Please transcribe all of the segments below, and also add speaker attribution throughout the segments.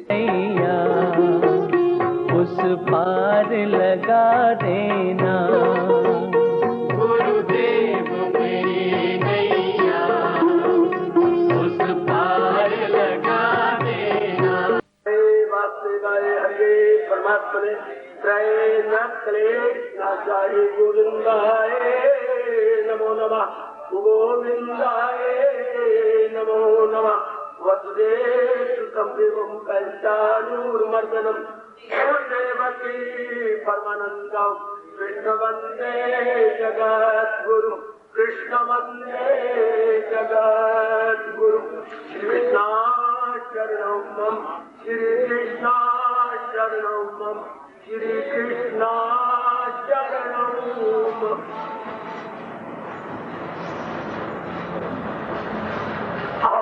Speaker 1: नैया उस पार लगा देना,
Speaker 2: गुरुदेव मेरी नैया उस पार लगा देना।
Speaker 3: हरे परमात्मने त्रय न क्लेश नाचाहि गोविंदाय नमो नमः, गोविंदाय नमो नमः। वसुदेव देवं कंचानूरमर्दनम देवकी परमानंदम कृष्ण वंदे जगद्गुरु, कृष्ण वंदे जगद्गुरु। कृष्णा शरणं मम, श्री कृष्णा शरणं मम, श्री कृष्णा शरणं मम।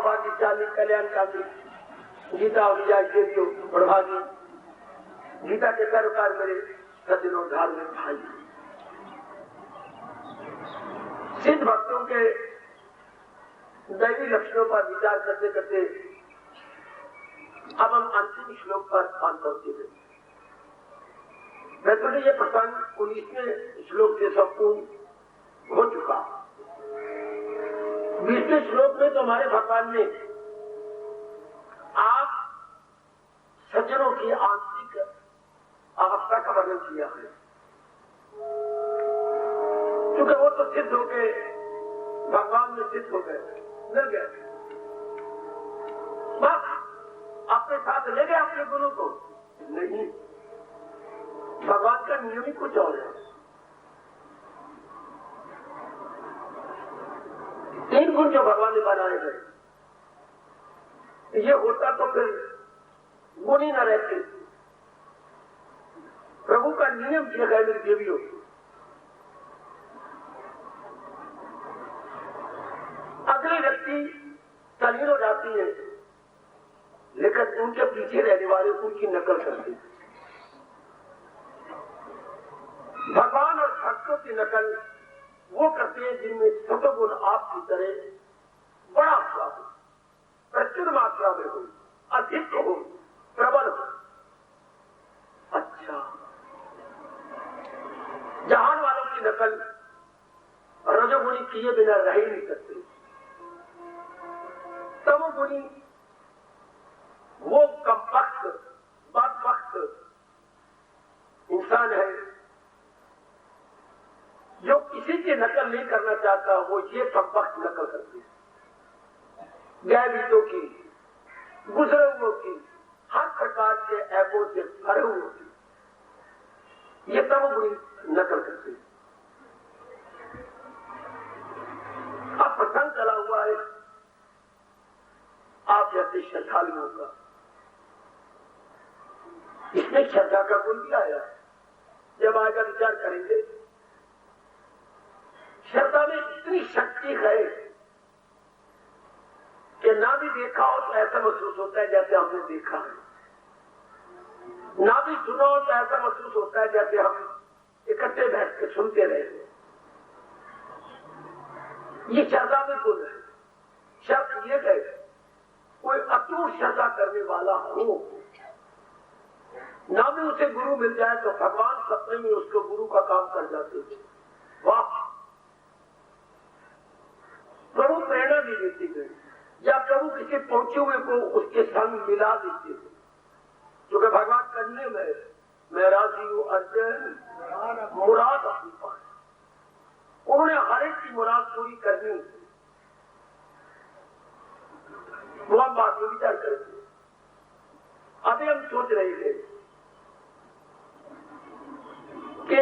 Speaker 3: भाग्यशाली कल्याणकारी गीता और देवियों प्रभागी गीता के सर्वकार मेरे सज्जनों धार्मिक भाई, सिद्ध भक्तों के दैवी लक्षणों पर विचार करते करते अब हम अंतिम श्लोक पर पहुंचे हैं। वैसे ये प्रसंग 19वें श्लोक से संपूर्ण हो चुका। 20वें श्लोक में तो हमारे भगवान ने आप सज्जनों की आंतरिक अवस्था का वर्णन किया है, क्योंकि वो तो सिद्ध हो गए, भगवान में सिद्ध हो गए, मिल गए, बस अपने साथ ले गए अपने गुरु को। नहीं, भगवान का नियम ही कुछ और है। 3 गुण जो भगवान ने बनाए गए, ये होता तो फिर गुण ही न रहते। प्रभु का नियम किया गया मेरी देवियों, अगले व्यक्ति तल्लीन हो जाती है, लेकिन उनके पीछे रहने वाले उनकी नकल करते हैं। भगवान और भक्तों की नकल वो करते हैं जिनमें सतोगुण आपकी तरह बड़ा हुआ हो, प्रचुर मात्रा में हो, अधिक हो, प्रबल हो। अच्छा, जहान वालों की नकल रजोगुणी किए बिना रह ही नहीं सकते। तमोगुणी वो कमबख्त बदबख्त इंसान है जो किसी की नकल नहीं करना चाहता, वो ये कमबख्त नकल करती है। गैबीतों की, गुजरे हुओं की, हर प्रकार के ऐबों से भरे हुए की ये तमोगुणी नकल करती है। अब प्रसंग चला हुआ है आप जैसे श्रद्धालुओं का, इसमें श्रद्धा का गुण भी आया है। जब आगे विचार करेंगे, श्रद्धा में इतनी शक्ति है कि ना भी देखा हो तो ऐसा महसूस होता है जैसे हमने देखा है, ना भी सुना हो तो ऐसा महसूस होता है जैसे हम इकट्ठे बैठ के सुनते रहे। ये श्रद्धा में गुण है। शब्द ये है, कोई अटूट श्रद्धा करने वाला हो, ना भी उसे गुरु मिल जाए तो भगवान सपने में उसको गुरु का काम कर जाते थे। वाह, प्रभु प्रेरणा भी देती गई, या प्रभु किसी पहुंचे हुए को उसके संग मिला देते थे, क्योंकि भगवान करने में मैं राजी हूं अर्जन मुराद अपनी पाए। उन्होंने हर एक की मुराद पूरी करनी, वो हम बात में विचार करेंगे। अभी हम सोच रहे थे कि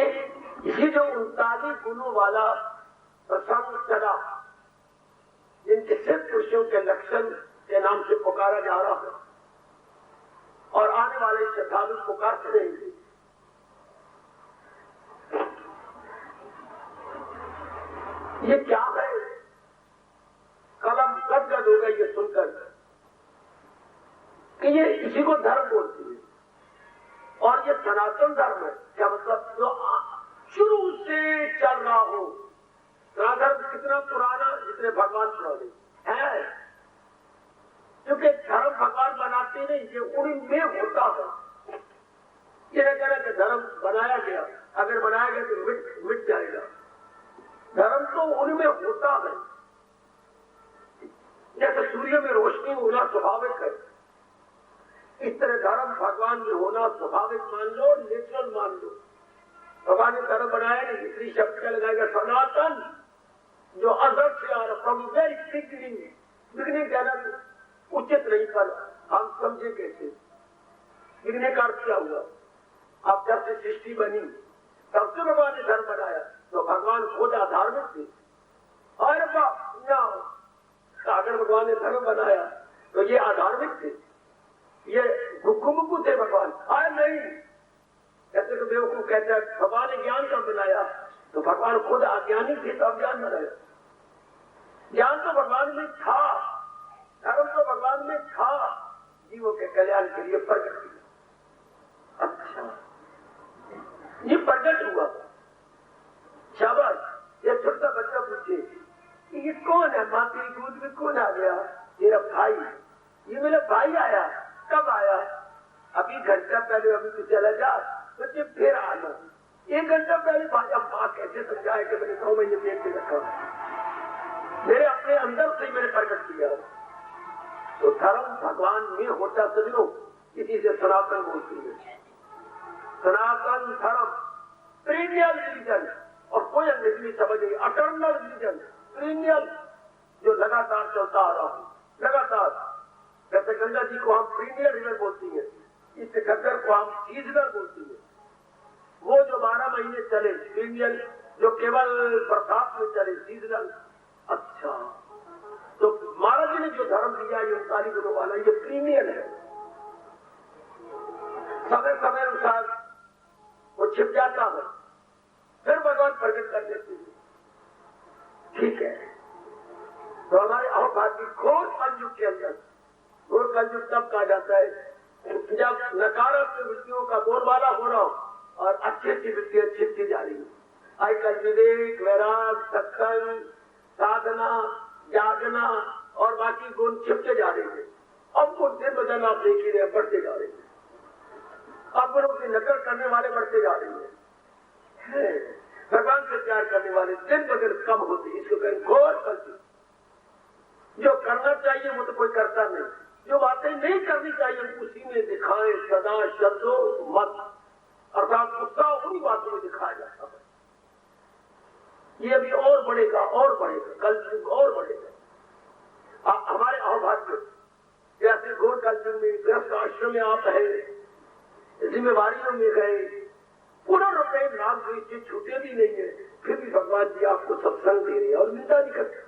Speaker 3: ये जो 39 गुणों वाला प्रसंग चला, जिनके सिद्ध पुरुषों के लक्षण के नाम से पुकारा जा रहा है और आने वाले श्रद्धालु पुकारते रहेंगे, ये क्या है? कलम गदगद हो गई ये सुनकर कि ये इसी को धर्म बोलती है, और ये सनातन धर्म है। क्या मतलब? जो शुरू से चल रहा हो। धर्म कितना पुराना, जितने भगवान पुराने है। क्योंकि धर्म भगवान बनाते नहीं, ये उनमें होता है। ये न कहना कि धर्म बनाया गया, अगर बनाया गया तो मिट जाएगा। धर्म तो उनमें होता है। जैसे सूर्य में रोशनी होना स्वाभाविक है, इस तरह धर्म भगवान में होना स्वाभाविक मान लो, नेचुरल मान लो। भगवान ने धर्म बनाया नहीं, इसलिए शब्द क्या लगाएगा सनातन, जो अजर से आ रहा, फ्रॉम वेरी बिगिनिंग कहना उचित नहीं, पर हम समझे कैसे बिगने का अर्थ क्या हुआ। अब जब से सृष्टि बनी तब से भगवान ने धर्म बनाया, तो भगवान खुद अधार्मिक थे। और अगर भगवान ने धर्म बनाया तो ये अधार्मिक थे, ये गुक्कू थे भगवान। आए नहीं, ऐसे तो बेवकूफ कहते हैं भगवान ने ज्ञान कब बनाया, तो भगवान खुद अज्ञानी थे तब ज्ञान बनाया। ज्ञान तो भगवान में था, धर्म तो भगवान में था, जीवों के कल्याण के लिए प्रकट किया। अच्छा, ये प्रकट हुआ। शाबाश। ये छोटा बच्चा पूछे ये कौन है, माँ तेरी गोद में कौन आ गया? मेरा भाई। ये मेरा भाई आया। कब आया? अभी घंटा पहले। अभी तो चला जा, बच्चे फिर आना। 1 घंटा पहले भाई। अब माँ कैसे समझाए कि मैंने 9 महीने पेट में रखा, मेरे अपने अंदर से मैंने प्रकट किया। तो धर्म भगवान में होता, समझो, इसी से सनातन बोलती है। सनातन धर्म, प्रीनियल रिलीजन, और कोई अंग्रेजी समझ नहीं, अटर्नल रिलीजन, प्रीनियल, जो लगातार चलता आ रहा है, लगातार। जैसे गंगा जी को हम प्रीनियल रिवर बोलती है, इस खच्चर को हम सीजनल बोलती है। वो जो 12 महीने चले प्रीनियल, जो केवल बरसात में चले सीजनल। अच्छा, तो महाराज जी ने जो धर्म दिया ये 39 गुणों वाला, ये प्रीमियर है। समय समय अनुसार वो छिप जाता है, फिर भगवान प्रकट कर देते हैं। ठीक है, तो हमारे अवभाग की घोर कलयुग के अंदर, घोर कलयुग तब कहा जाता है जब नकारात्मक वृत्तियों का बोलबाला हो रहा हो और अच्छी अच्छी वृत्तियां छिपती जा रही है। आजकल विवेक, वैराग, सत्संग, साधना, जागना और बाकी गुण छिपते जा रहे हैं। अब वो दिन बदन आप देख ही रहे, बढ़ते जा रहे हैं। अब गुणों की नकल करने वाले बढ़ते जा रहे हैं। भगवान से प्यार करने वाले दिन बदन कम होते, इसको कहें घोर कलयुग। जो करना चाहिए वो तो कोई करता नहीं, जो बातें नहीं करनी चाहिए उसी में दिखाए सदा शब्दों मत, अर्थात उत्साह उन्हीं बातों में दिखाया जाता है। ये अभी और बढ़ेगा और बढ़ेगा, कलयुग और बढ़ेगा। हमारे अहोभाग्य जैसे घोर कलयुग में गृहस्थ आश्रम में आप है, जिम्मेवारियों में गए, पूरा रुपए नाम से इससे छूटे भी नहीं है, फिर भी भगवान जी आपको सत्संग दे रहे हैं और निंदा नहीं करते।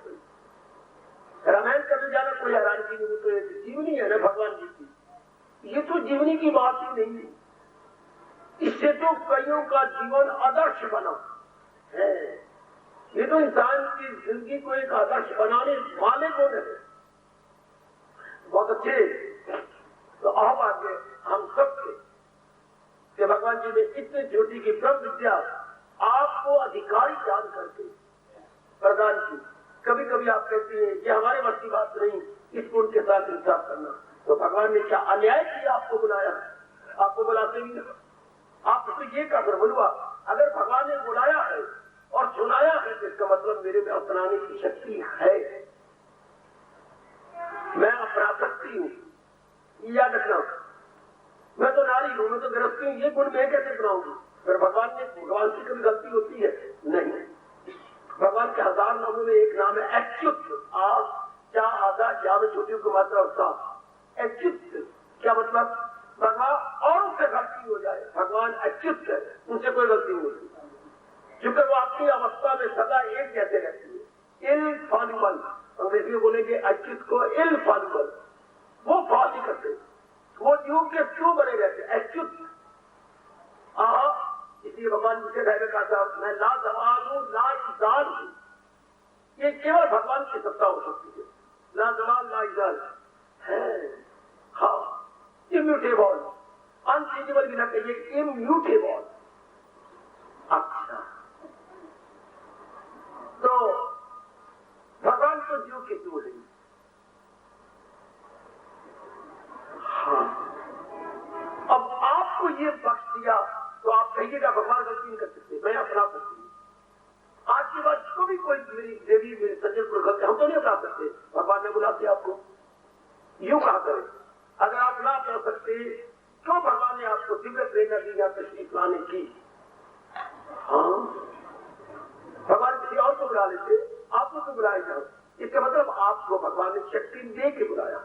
Speaker 3: रामायण करने जाना कोई हैरानी नहीं, तो जीवनी है ना भगवान जी की। ये तो जीवनी की बात ही नहीं है, इससे तो कईयों का जीवन आदर्श बना है। ये तो इंसान की जिंदगी को एक आदर्श बनाने वाले कौन है? बहुत अच्छे। तो अब आगे हम सबके कि भगवान जी ने इतनी छोटी की ब्रह्म विद्या आपको अधिकारी जान करके प्रदान की। कभी कभी आप कहती हैं ये हमारे वश की बात नहीं, इसको उनके साथ इंसाफ करना। तो भगवान ने क्या अन्याय किया? आपको बुलाया, आपको बुलाते भी ना, आप तो ये कर बोलूआ। अगर भगवान ने बुलाया है और सुनाया है तो इसका मतलब मेरे में अपनाने की शक्ति है, मैं अपना सकती हूँ। याद रखना, मैं तो नारी हूं, मैं तो गृहस्थी हूं, ये गुण मैं कैसे बनाऊंगी? फिर भगवान से कभी गलती होती है? नहीं। भगवान के 1000 नामों में एक नाम है अच्युत। क्या आधा क्या में छोटी को मात्रा उत्साह अच्युत, क्या मतलब? भगवान और उससे गलती हो जाए, भगवान अच्युत है, उनसे कोई गलती नहीं होती, क्योंकि वो अपनी अवस्था में सदा एक जैसे रहती है। इनफॉलिबल, अंग्रेजी में बोलेंगे अच्युत को इनफॉलिबल, वो फॉल नहीं करते, वो जीव के क्यों बने रहते अच्युत। इसलिए भगवान मुझे कहने का था मैं ला जवाल हूं, ला इजाल हूं। ये केवल भगवान की सत्ता हो सकती है, ला जवाल ला इजाल है। हाँ, इम्यूटेबल, अनचेंजेबल भी ना कहिए, इम्यूटेबल। अच्छा, तो भगवान तो जीव के क्यों नहीं? आपको ये बख्श दिया तो आप कहिएगा भगवान गलती नहीं कर सकते, मैं अपना सकती हूँ। आज के बाद कभी कोई मेरी देवी मेरे सज्जन को गलती हम तो नहीं अपना सकते, भगवान ने बुलाते आपको। यूं कहा करें, अगर आप ना कर सकते क्यों भगवान ने आपको दिव्य प्रेरणा दी या तशरीफ लाने की? हाँ, भगवान किसी और को बुला लेते, आपको क्यों बुलाया जाओ? इसका मतलब आपको भगवान ने शक्ति दे के बुलाया,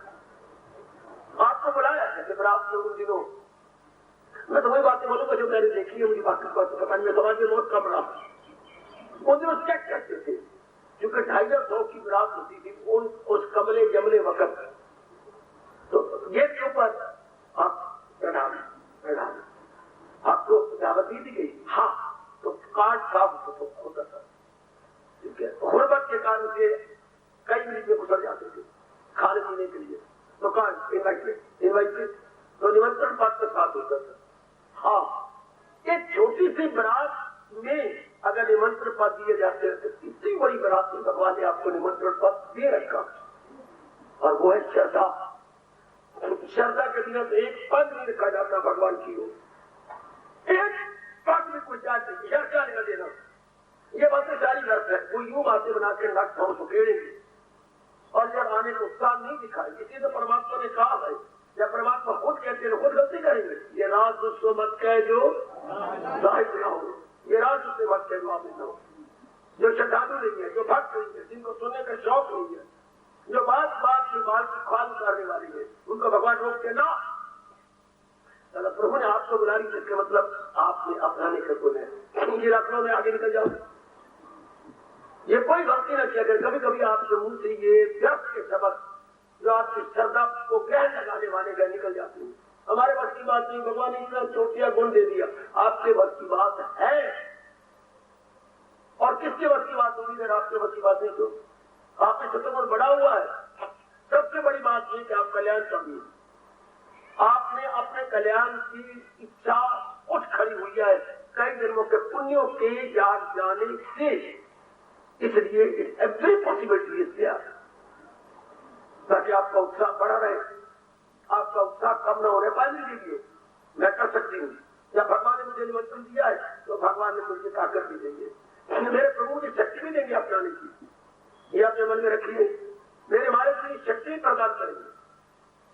Speaker 3: आपको बुलाया। जैसे पर आप लोग उन दिनों मैं तो वही बातें बोलूंगा जो मैंने देखी है, मुझे बाकी बात पता नहीं, समाज में बहुत कम रहा। उन दिनों चेक करते थे क्योंकि 250 की बरात होती थी उस कमले जमले वक्त, तो गेट के ऊपर आप प्रणाम आपको दावत दी गई। हाँ, तो कार्ड साफ होता था, ठीक है। गुर्बत के कारण से कई मिनट में घुसर जाते थे खाने पीने के लिए, तो कार्ड इनवाइटेड तो निमंत्रण पत्र साथ होता था। हाँ, एक छोटी सी बरात में अगर निमंत्रण पत्र दिए जाते हैं तो इतनी बड़ी बरात में भगवान ने आपको निमंत्रण पत्र दे रखा, और वो है श्रद्धा। श्रद्धा के बिना तो एक पग नहीं रखा जाता भगवान की ओर, एक पग में कुछ जाते क्या निकल देना। ये बातें सारी व्यर्थ है। वो यूं बातें बना के नक पांव सुखेड़ेंगे और जब आने को उत्साह नहीं दिखाएंगे। इसी तो परमात्मा ने कहा है, जब परमात्मा खुद कहते हैं खुद गलती करेंगे। ये राज उसको मत कह जो साहिब ना हो, ये राज उससे मत कह जो आप ना हो। जो श्रद्धालु नहीं है, जो भक्त नहीं है, जिनको सुनने का शौक नहीं है, जो बात में बाल की खाल उतारने वाली है, उनको भगवान रोक के ना। तो प्रभु ने आपको बुला ली, जिसका मतलब आपने अपनाने का गुण है। ये लखनऊ में आगे निकल जाओ, ये कोई गलती न किया करें। कभी कभी आपके मुंह से ये व्यर्थ के सबक जो आपकी श्रद्धा को ग्रहण लगाने वाले गए निकल जाते हैं। हमारे बस की बात नहीं, भगवान ने इतना चोटिया गुण दे दिया, आपके बस की बात है। और किसके बस की बात होगी अगर आपके बस की बात नहीं? तो आपने सतगुण बढ़ा हुआ है। सबसे बड़ी बात यह कि आप कल्याण चाहिए, आपने अपने कल्याण की इच्छा उठ खड़ी हुई है कई जन्मों के पुण्यों के जाग जाने से, इसलिए एवरी पॉसिबिलिटी इज देयर, ताकि आपका उत्साह बढ़ा रहे, आपका उत्साह कम न होने पाए। लीजिए, मैं कर सकती हूँ, जब भगवान ने मुझे निमंत्रण दिया है तो भगवान ने मुझे ताकत भी देंगे, मेरे प्रभु मुझे शक्ति भी देंगे अपनाने की। ये अपने मन में रखिए, मेरे मारे से शक्ति प्रदान करेंगे।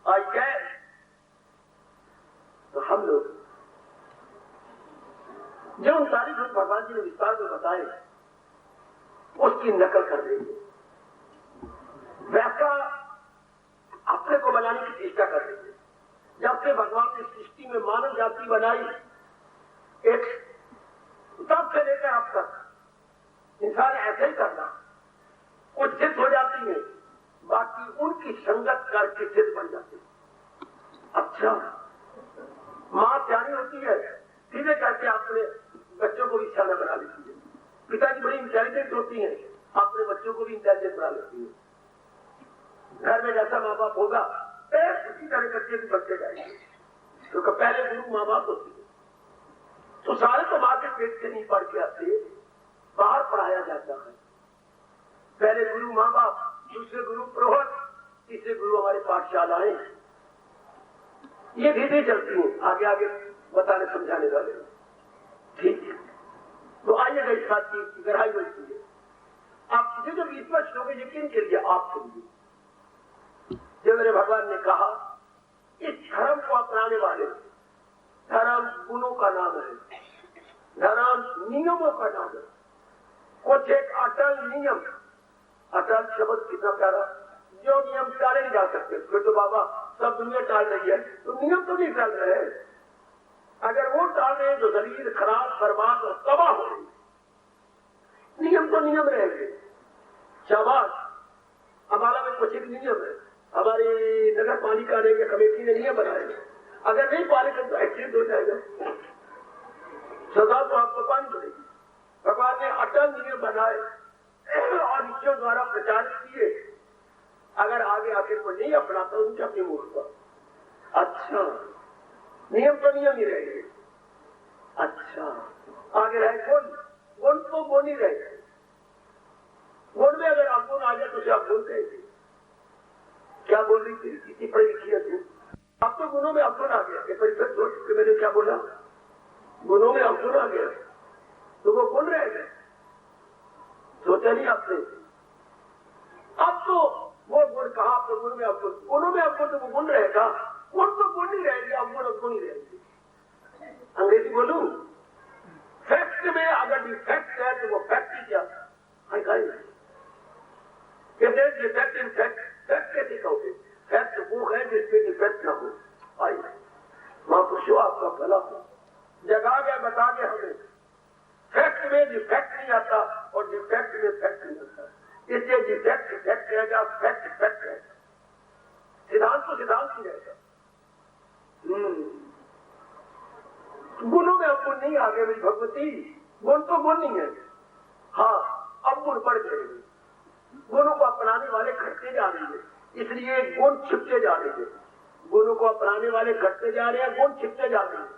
Speaker 3: I can. तो हम लोग जो उन सारी बात भगवान जी ने विस्तार में बताए उसकी नकल कर देंगे, वैसा अपने को बनाने की चेष्टा कर देंगे। जब से भगवान ने सृष्टि में मानव जाति बनाई, एक तब से लेकर अब तक इंसान ऐसे ही करना, कुछ सिद्ध हो जाती है, बाकी उनकी संगत करके सिद्ध बन जाती है। अच्छा, मां प्यारी होती है, सीधे करके अपने बच्चों को भी सियाना बना लेती है। पिताजी बड़ी इंटेलिजेंट होती है, अपने बच्चों को भी इंटेलिजेंट बना लेती है। घर में जैसा माँ बाप होगा उसी तरह बच्चे भी बनते जाएंगे, क्योंकि पहले गुरु माँ बाप होती है। तो सारे तो माँ के पेट से नहीं पढ़ के आते, बाहर पढ़ाया जाता है। पहले गुरु माँ बाप, दूसरे गुरु प्रवत, तीसरे गुरु हमारे पाठशालाएं। ये धीरे चलती हैं, आगे आगे बताने समझाने वाले। ठीक, तो आइएगा इस बात की गहराई होती है। आप मुझे जो विश्वास होंगे यकीन के लिए आपके लिए, जो मेरे भगवान ने कहा, इस धर्म को अपनाने वाले, धर्म गुणों का नाम है, धर्म नियमों का नाम है। कुछ एक अटल नियम, अटल शब्द कितना प्यारा, जो नियम टाले नहीं जा सकते। फिर तो बाबा सब दुनिया टाल रही है, तो नियम तो नहीं टाल रहे हैं। अगर वो टाल रहे हैं तो शरीर खराब, बर्बाद और तबाह हो रही। नियम तो नियम रहेंगे। शाबाश, अम्बाला में कुछ एक नियम है, हमारी नगर पालिका ने या कमेटी ने नियम बनाए, अगर नहीं पाले तो एक्सीडेंट हो जाएगा, सजा तो आपको पानी पड़ेगी। भगवान ने अटल नियम बनाए और ऋषियों द्वारा प्रचारित किए। अगर आगे आके कोई नहीं अपनाता उनके अपनी मूर्खता। अच्छा, नियम तो नियम ही रहेंगे। अच्छा, आगे रहे गुण, गुण तो गुण ही रहेगा। गुण में अगर अवगुण आ जाए तो उसे अवगुण कहेंगे। क्या बोल रही थी, इतनी पढ़ी लिखी है तू, अब तो गुणों में अवगुण आ गया। एक बार फिर सोच के कि मैंने क्या बोला, गुणों में अवगुण आ गया तो वो गुण रह गए, सोचा नहीं आपने। अब तो वो गुण कहा, आपने गुण में अवगुण, गुणों में अवगुण तो वो गुण रहेगा, गुण तो गुण ही रहेंगे, अवगुण अवगुण ही रहेंगे। अंग्रेजी बोलूं, फैक्ट में अगर डिफेक्ट है तो वो फैक्ट ही क्या कहते, डिफेक्ट इन फैक्ट, फैक्ट कैसे कहोगे, फैक्ट वो है जिसमें डिफेक्ट ना हो। आइए महापुरुषों आपका भला हो, जगा गया बता गया हमें, फैक्ट में डिफेक्ट नहीं आता और डिफेक्ट में फैक्ट नहीं आता, इसलिए डिफेक्ट डिफेक्ट रहेगा, फैक्ट फैक्ट रहेगा, सिद्धांत तो सिद्धांत ही रहेगा। गुणों में अवगुण नहीं आ गए मेरी भगवती, गुण तो गुण नहीं है, हाँ अवगुण बढ़ जाएंगे, गुणों को अपनाने वाले घटते जा रहे हैं, इसलिए गुण छिपते जा रहे हैं, गुणों को अपनाने वाले घटते जा रहे हैं, गुण छिपते जा रहे हैं,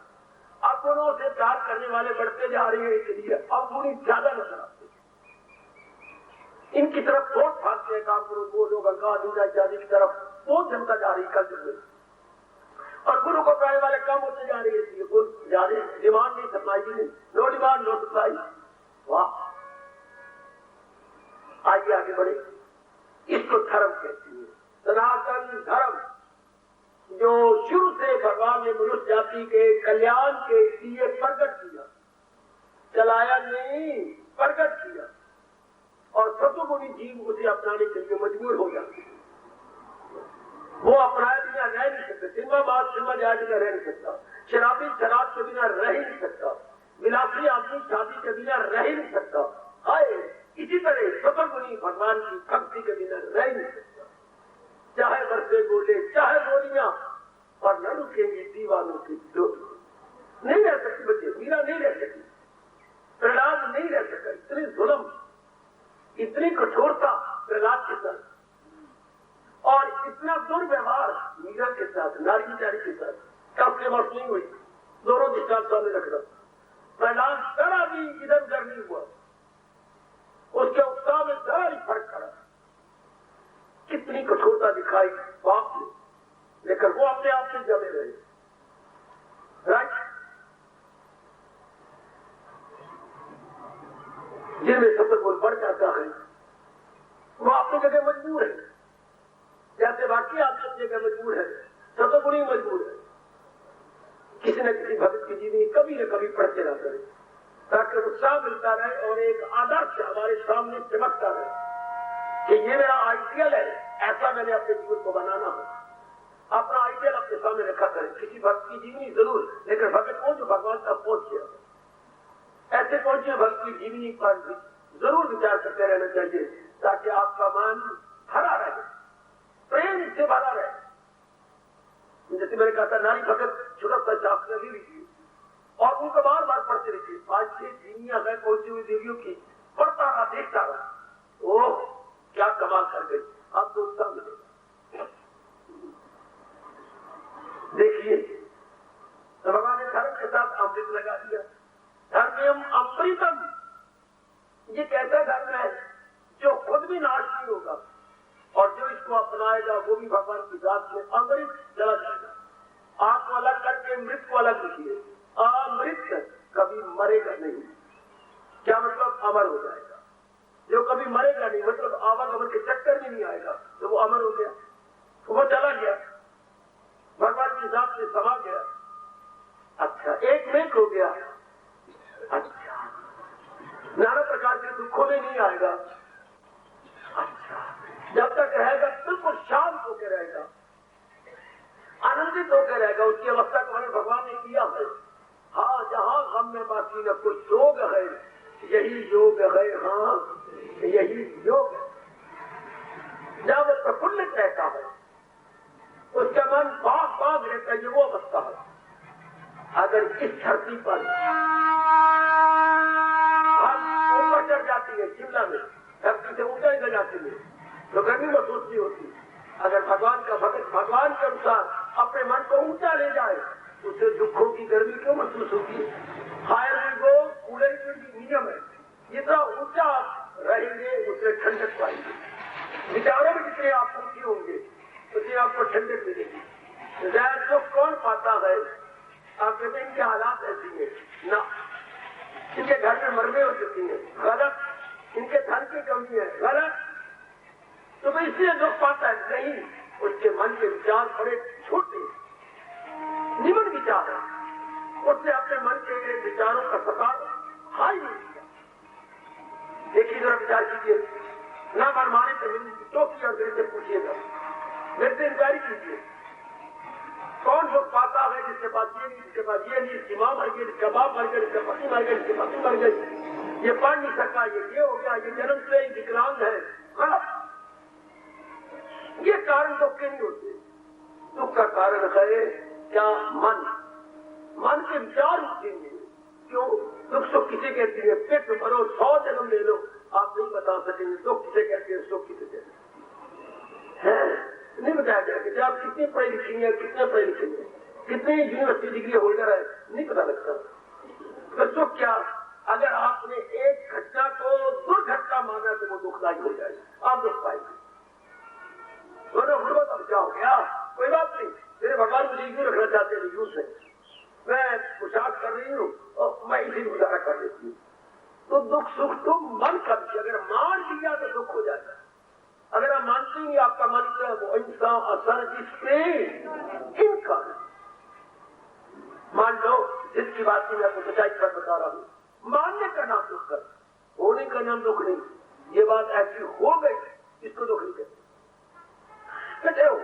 Speaker 3: अवगुणों से प्यार करने वाले बढ़ते जा रहे हैं, इसलिए अवगुणी ज्यादा नजर आते हैं, इनकी तरफ बहुत भागते हैं, काम करो वो लोग गंगा दूजा इत्यादि की तरफ बहुत जनता जा रही है कल में, और गुरु को अपनाने वाले कम होते जा रहे हैं, इसलिए गुण जा रहे हैं, डिमांड नहीं सप्लाई की नहीं, नो डिमांड नो सप्लाई। वाह, आइए आगे बढ़े, इसको धर्म कहते हैं, सनातन धर्म, जो शुरू से भगवान ने मनुष्य जाति के कल्याण के लिए प्रकट किया, चलाया नहीं प्रकट किया, और सतुगुणी जीव उसे अपनाने के लिए मजबूर हो जाते हैं, वो अपनाए बिना रह नहीं सकते, सिनेमा बात सिनेमा जाए बिना रह नहीं सकता, शराबी शराब के बिना रह ही नहीं सकता, विलासी आदमी शादी के बिना रह ही नहीं सकता, आए इसी तरह सतुगुणी भगवान की भक्ति के बिना रह ही नहीं सकता, चाहे बरसे बोले चाहे बोलियां, और न रुकेंगे दीवानों की डोली, नहीं रह सकती बच्चे, मीरा नहीं रह सकी, प्रहलाद नहीं रह सका, इतनी जुल्म इतनी कठोरता प्रहलाद के साथ, और इतना दुर्व्यवहार मीरा के साथ, नारी बिचारी के साथ, कब से वर्ष नहीं हुई, दोनों दृष्टांत सामने रख रहा, प्रहलाद जरा भी इधर उधर नहीं हुआ, उसके उत्साह में जरा ही फर्क पड़ा, कितनी कठोरता दिखाई बाप ने, लेकिन वो अपने आप से जमे रहे, राइट, जिनमें सतगुण बढ़ जाता है वो अपनी जगह मजबूर है, जैसे बाकी आप अपनी जगह मजबूर है, सतगुणी मजबूर है, किसी न किसी भक्त की जीवनी कभी न कभी पढ़ते रहता है, ताकि उत्साह मिलता रहे और एक आदर्श हमारे सामने चमकता रहे कि ये मेरा आइडियल है, ऐसा मैंने अपने जीवन को बनाना है, अपना आइडियल अपने सामने रखा करें, किसी भक्त की जीवनी जरूर, लेकिन भगत को जो भगवान तक पहुंच गया, ऐसे पहुंचे भक्त की जीवनी पर जरूर विचार करते रहना चाहिए, ताकि आपका मन भरा रहे, प्रेम से भरा रहे। जैसे मैंने कहा था, नारी भगत छोटा सा शास्त्र ले लीजिए और उनको बार बार पढ़ते रहिए, आज से जीवनियां है पहुंची हुई देवियों की, पढ़ता रहा देखता रहा, ओह क्या कमाल कर गई, आपको उत्साह मिलेगा। देखिए तो भगवान ने धर्म के साथ अमृत लगा दिया, धर्म अमृतम, ये कैसा धर्म है जो खुद भी नाश नहीं होगा और जो इसको अपनाएगा वो भी भगवान की जात में अमृत चला जाएगा। आग को अलग करके मृत को अलग लिखिए, अमृत कभी मरेगा नहीं, क्या मतलब अमर हो जाएगा, जो कभी मरेगा नहीं मतलब आवागमन के चक्कर में नहीं आएगा, तो वो अमर हो गया, तो वो चला गया, भगवान की जात में समा गया, अच्छा एक मेक हो गया, अच्छा नाना प्रकार के दुखों में नहीं आएगा, अच्छा जब तक रहेगा बिल्कुल शांत होकर रहेगा, आनंदित होकर रहेगा, उसकी अवस्था को मैंने भगवान ने किया है। हाँ जहाँ गम में बाकी न कुछ शोक है, यही योग है, हाँ यही योग है, जब वो प्रफुल्लित रहता है, उसका मन बाग बाग रहता है, ये वो अवस्था है। अगर इस धरती पर हम ऊपर चढ़ जाती है, शिमला में धरती से ऊंचा निकल जाती है तो गर्मी महसूस नहीं होती, अगर भगवान का भक्त भगवान के अनुसार अपने मन को ऊंचा ले जाए, उसे दुखों की गर्मी क्यों महसूस होगी। हायर विल गो कूलर की नियम है, जितना ऊंचा रहेंगे उतने ठंडक पाएंगे, विचारों में जितने आप ऊंचे होंगे उतनी आपको ठंडक मिलेगी। तो कौन पाता है, आप कहते इनके हालात ऐसी है ना, इनके घर में मरने हो चुकी है, गलत, इनके धन की कमी है, गलत, तो मैं इसलिए दुख पाता है। नहीं, उसके मन के विचार बड़े छोटे निमन विचार है, उसने अपने मन के विचारों का सकार हाई नहीं किया। देखिए जरा विचार कीजिए, ना मनमाने से मिली टोकी और मेरे से पूछिएगा, मेरे से इंक्वायरी कीजिए, कौन दुख पाता है जिसके पास ये नहीं, जिसके पास ये नहीं, इसकी माँ मर गई, इसका बाप मर गया, इसका पति मर गया, इसकी पति मर गई, ये पढ़ नहीं सका, ये हो गया, ये जन्म से ही विकलांग है। गलत, ये कारण दुख के नहीं होते। दुख का कारण है क्या? मन के विचार उठेंगे। क्यों? दुख सुख किसे कहती है? पेट भरो 100 जन्म ले लो, आप नहीं बता सकेंगे दुख किसे कहती है, सुख किसे कहती है, नहीं बताया जाएगा। आप कितनी पढ़ी लिखी है, कितने पढ़े लिखे हैं, कितने यूनिवर्सिटी डिग्री होल्डर है, नहीं पता लगता। तो सुख क्या? अगर आपने एक घटना को दुर्घटना माना तो वो दुखदायी हो जाएगा, आप दुख पाएंगे। अब क्या हो गया? कोई बात नहीं, मेरे भगवान मुझे यूं रखना चाहते हैं, यूं से मैं पोशाक कर रही हूँ और मैं इसी गुजारा कर लेती हूँ। तो दुख सुख तो मन का विषय, अगर मान लिया तो दुख हो जाता है। अगर आप मानते ही आपका मन से वो इंसा असर जिससे इनका, मान लो जिसकी बात की मैं आपको सच्चाई पर बता रहा हूँ, मानने का नाम दुख कर, होने का नाम दुख नहीं। ये बात ऐसी हो गई, इसको दुख नहीं कहते।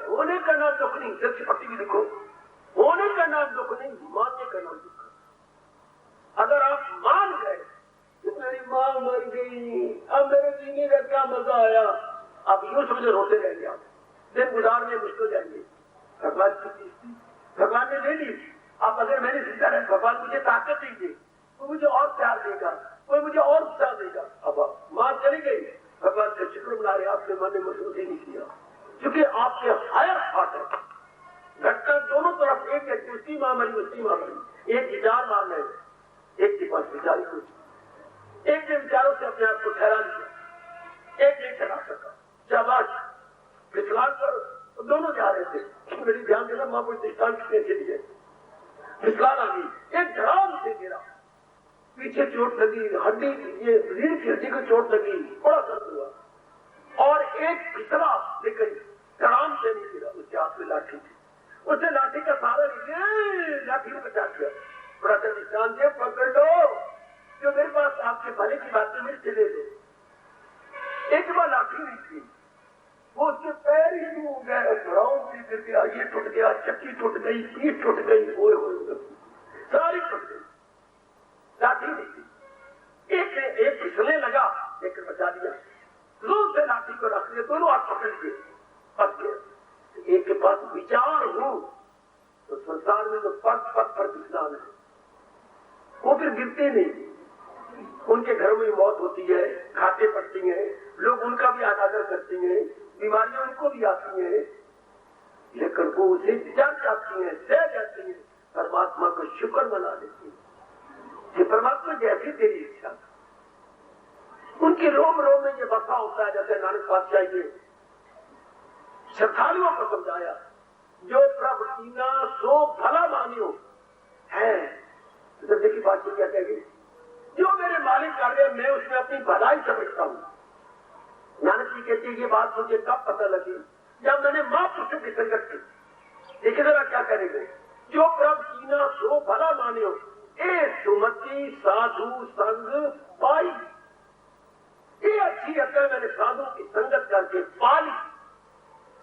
Speaker 3: होने का नाम दुख नहीं, जैसी पट्टी भी लिखो, होने का नाम दुख नहीं, मानने का नाम दुख। अगर आप मान गए कि मेरी मां मर गई, अब मेरे जीने का क्या मजा आया, आप यूं समझे रोते रहेंगे, आप दिन गुजारने मुश्किल जाएंगे। भगवान की चीज थी, भगवान ने ले ली। आप अगर मैंने जिंदा रहे, भगवान मुझे ताकत देंगे, वो मुझे और प्यार देगा, कोई मुझे और उत्साह देगा। अब मां चली गई, भगवान से शुक्र मना रहे, आपने मन में महसूस ही नहीं किया, क्योंकि आपके हायर हार्ट है। घटना दोनों तरफ एक है, उसकी मां मरी, उसकी मां मरी, एक विचार मान रहे, एक के पास विचार ही कुछ, एक के विचारों से अपने आप को ठहरा लिया, एक नहीं ठहरा सका। शाबाश, विकलांग पर दोनों जा रहे थे, मेरी ध्यान देना, मां को दृष्टांत कितने चली गई, विकलांग आ गई, एक धड़ाम से गिरा, पीछे चोट लगी, हड्डी, ये रीढ़ की हड्डी को चोट लगी, बड़ा दर्द हुआ, और एक फिसला लेकर धड़ाम से नहीं गिरा, उसके हाथ में लाठी थी, उसने लाठी का सहारा लिए, लाठी में बचा दिया, बड़ा दृष्टांत से पकड़ लो, जो मेरे पास आपके भले की बात है, मेरे से ले लो। एक बार लाठी नहीं थी, वो उसके पैर ही डूब गए, ग्राउंड से गिर गया, ये टूट गया, चक्की टूट गई, पीठ टूट गई, ओए होए सारी टूट गई, लाठी नहीं थी। एक फिसलने लगा, एक बचा दिया, जोर से लाठी को रख लिया, दोनों हाथ पकड़ लिए, फंस गए। एक के पास विचार हो तो संसार में तो पग पग पर विज्ञान है, वो फिर गिरते नहीं, उनके घर में मौत होती है, खाते पड़ती हैं, लोग उनका भी अनादर करते हैं, बीमारियां उनको भी आती हैं, लेकिन वो उसे जान जाती हैं, सह जाती हैं, परमात्मा को शुक्र मना देती है कि परमात्मा जैसी तेरी इच्छा। उनके रोम रोम में ये बसा होता है, जैसे नानक पातशाही ने श्रद्धालुओं को समझाया, जो प्रभु कीना सो भला मानियो है। तो देखिए बात क्या कहेगी, जो मेरे मालिक कर रहे, मैं उसमें अपनी भलाई समझता हूँ। नानक जी कहते हैं ये बात मुझे कब पता लगी, जब मैंने महापुरुषों की संगत की। देखिए जरा क्या करेंगे, जो प्रभु कीना सो भला मानियो, ए सुमति साधु संग पाई। ये अच्छी अकल मैंने साधु की संगत करके पाली,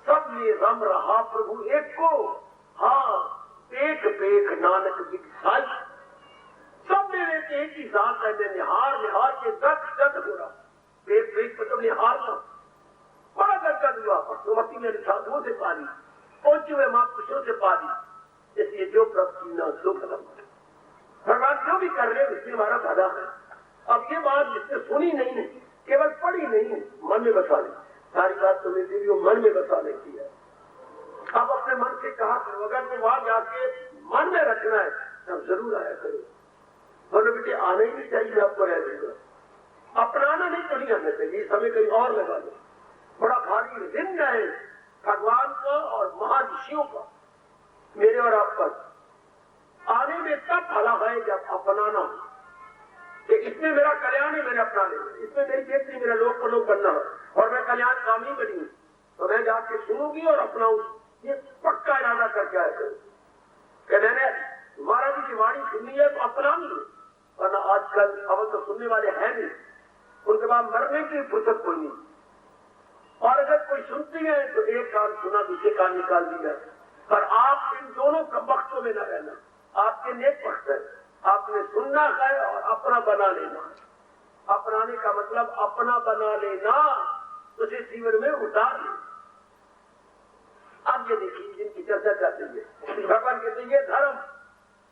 Speaker 3: सब में रम रहा प्रभु एक को, हाँ पेख पेख नानक दिखाई। सब में एक ही जात है, मैं निहार निहार के गद गद हो रहा, पेख पेख मतलब निहारना, बड़ा गद हुआ। और सुमति मेरे साधुओं से पाली, पहुंचे हुए महापुरुषों से पाली। इसलिए जो प्रभु की ना सो भला, भगवान जो भी कर रहे उससे हमारा भला है। अब ये बात जिसने सुनी नहीं, केवल पढ़ी नहीं, मन में बसा ली, सारी बात तो मेरी वो मन में बसाने की है। अब अपने मन से कहा करो, अगर तो वहां जाके मन में रखना है तब जरूर आया करो, वरना बेटे आना ही नहीं चाहिए, मैं आपको रह दूंगा। अपनाना नहीं तो नहीं करना चाहिए, समय कहीं और लगा दो। बड़ा भारी ऋण है भगवान का और महाऋषियों का मेरे और आप पर। आने में तब भला है जब अपनाना कि इसमें मेरा कल्याण ही मैंने अपना लेना, इसमें मेरी बेहतरी मेरा लोक पर लोग बनना और मैं कल्याण कामी बनी हूं, तो मैं जाके सुनूंगी और अपनाऊंगी, ये पक्का इरादा करके आया कि मैंने महाराज जी की वाणी सुनी है तो अपनानी है, वरना आजकल अवल तो सुनने वाले हैं नहीं, उनके बाद मरने की फुर्सत कोई नहीं, और अगर कोई सुनती है तो एक कान सुना दूसरे कान निकाल दिया। पर आप इन दोनों वक्तों में न रहना, आपके नेक वक्त है, आपने सुनना है और अपना बना लेना। अपनाने का मतलब अपना बना लेना, उसे जीवन में उतार लेना। अब ये देखिए जिनकी चर्चा चाहते हैं, भगवान कहते हैं ये धर्म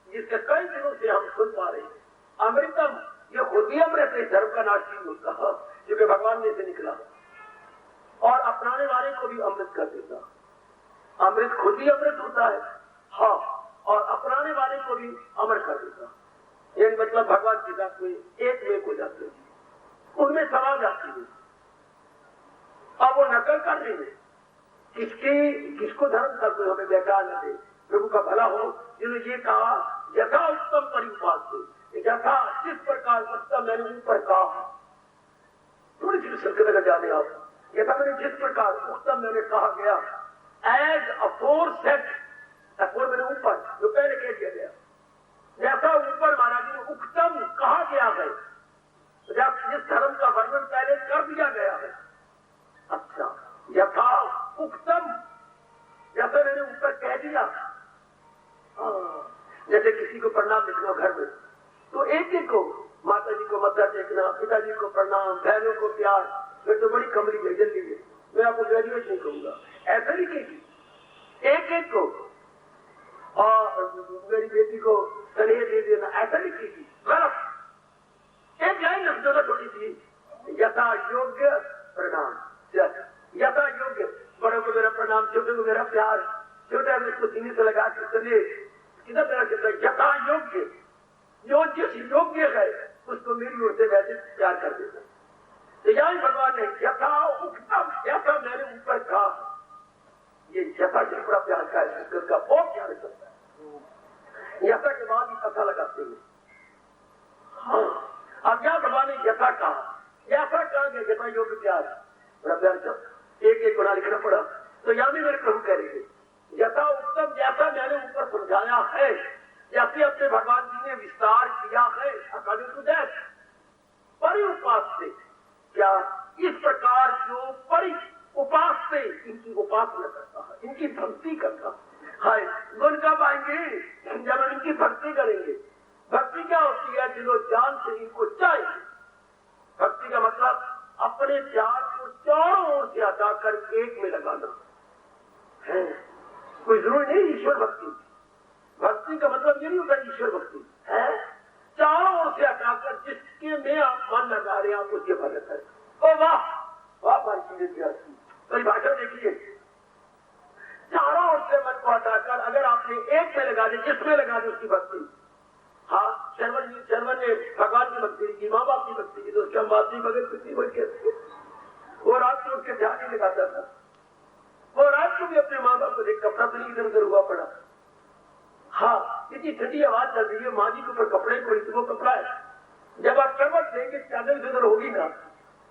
Speaker 3: जिसके कई दिनों से हम सुन पा रहे हैं, अमृतम, ये खुद ही अमृत है, धर्म का नाश नहीं होता क्योंकि भगवान ने से निकला, और अपनाने वाले को भी अमृत कर देता। अमृत खुद ही अमृत होता है, हाँ, और अपनाने वाले को भी अमर कर देता। ये मतलब भगवान के साथ में एक में हो जाते हैं, उनमें समा जाती है। अब वो नकल कर रहे हैं किसको धर्म करते हमें व्याख्या न दे, प्रभु का भला हो। जिन्होंने ये कहा यथा उत्तम परिपात से, यथा जिस प्रकार उत्तम मैंने ऊपर कहा, थोड़ी सी संस्कृत का जाने आप, यथा मैंने जिस प्रकार उत्तम मैंने कहा गया, एज अफोर सेट, अफोर मैंने ऊपर जो पहले कह दिया गया, जैसा ऊपर महाराज जी ने उत्तम कहा गया है, जिस धर्म का वर्णन पहले कर दिया गया है। अच्छा, यथा उत्तम, जैसा मैंने ऊपर कह दिया। जैसे किसी को प्रणाम लिखना घर में, तो एक एक को माता जी को मत्था टेकना, पिताजी को प्रणाम, बहनों को प्यार, फिर तो बड़ी कमरी है जल्दी है, मैं आपको ग्रेजुएट नहीं कहूंगा, ऐसा नहीं कहेगी एक एक को, और मेरी बेटी को स्नेह दे देना, ऐसा नहीं कहेगी, गलत। एक लाइन लफ्जों का थोड़ी सी, यथा योग्य प्रणाम, यथा योग्य, बड़ों को मेरा प्रणाम, छोटे को मेरा प्यार, छोटा है उसको सीने से लगा के चले, किधर मेरा शब्द यथा योग्य, जो जिस योग्य है उसको मेरी ओर से वैसे प्यार कर देता। तो यही भगवान ने यथा उत्तम, यथा मैंने ऊपर कहा, ये यथा से बड़ा प्यार का है, संस्कृत का बहुत प्यार करता है। यथा के बाद ही कथा लगाते हैं। हाँ, अब क्या भगवान ने यथा कहा, यथा कहा गया, यथा योग्य प्यार, बड़ा प्यार शब्द, एक एक गुना लिखना पड़ा। तो यहां भी मेरे प्रभु कह रहे थे यथा उत्तम, जैसा मैंने ऊपर समझाया है, जैसे अपने भगवान जी ने विस्तार किया है, अकॉर्डिंग टू दैट, परि उपास से, क्या इस प्रकार जो परि उपास से इनकी उपासना करता है, इनकी भक्ति करता है, गुण कब आएंगे, जब हम इनकी भक्ति करेंगे। भक्ति क्या होती है, दिलो जान से इनको चाहिए। भक्ति का मतलब अपने प्यार को चारों ओर से हटा कर एक में लगाना है। कोई जरूरी नहीं ईश्वर भक्ति, भक्ति का मतलब ये नहीं होता ईश्वर भक्ति है, चारों ओर से हटाकर जिसके में आप मन लगा रहे हैं आप उसके भगत है। ओ वाह वाह, परिभाषा देखिए, चारों ओर से मन को हटाकर अगर आपने एक में लगा दी, जिसमें लगा दी उसकी भक्ति। हाँ, शर्मन ने भगवान की भक्ति की, माँ बाप की भक्ति की, तो उसके हम मातृ भगत भक्ति बोल के वो रात को उसके ध्यान नहीं लगाता था, वो रात को भी अपने माँ बाप को देख, कपड़ा तो नहीं इधर उधर हुआ पड़ा। हाँ, इतनी ठंडी आवाज चल रही है, माँ जी के ऊपर कपड़े को, वो कपड़ा है, जब आप करवट देंगे चादर इधर होगी ना,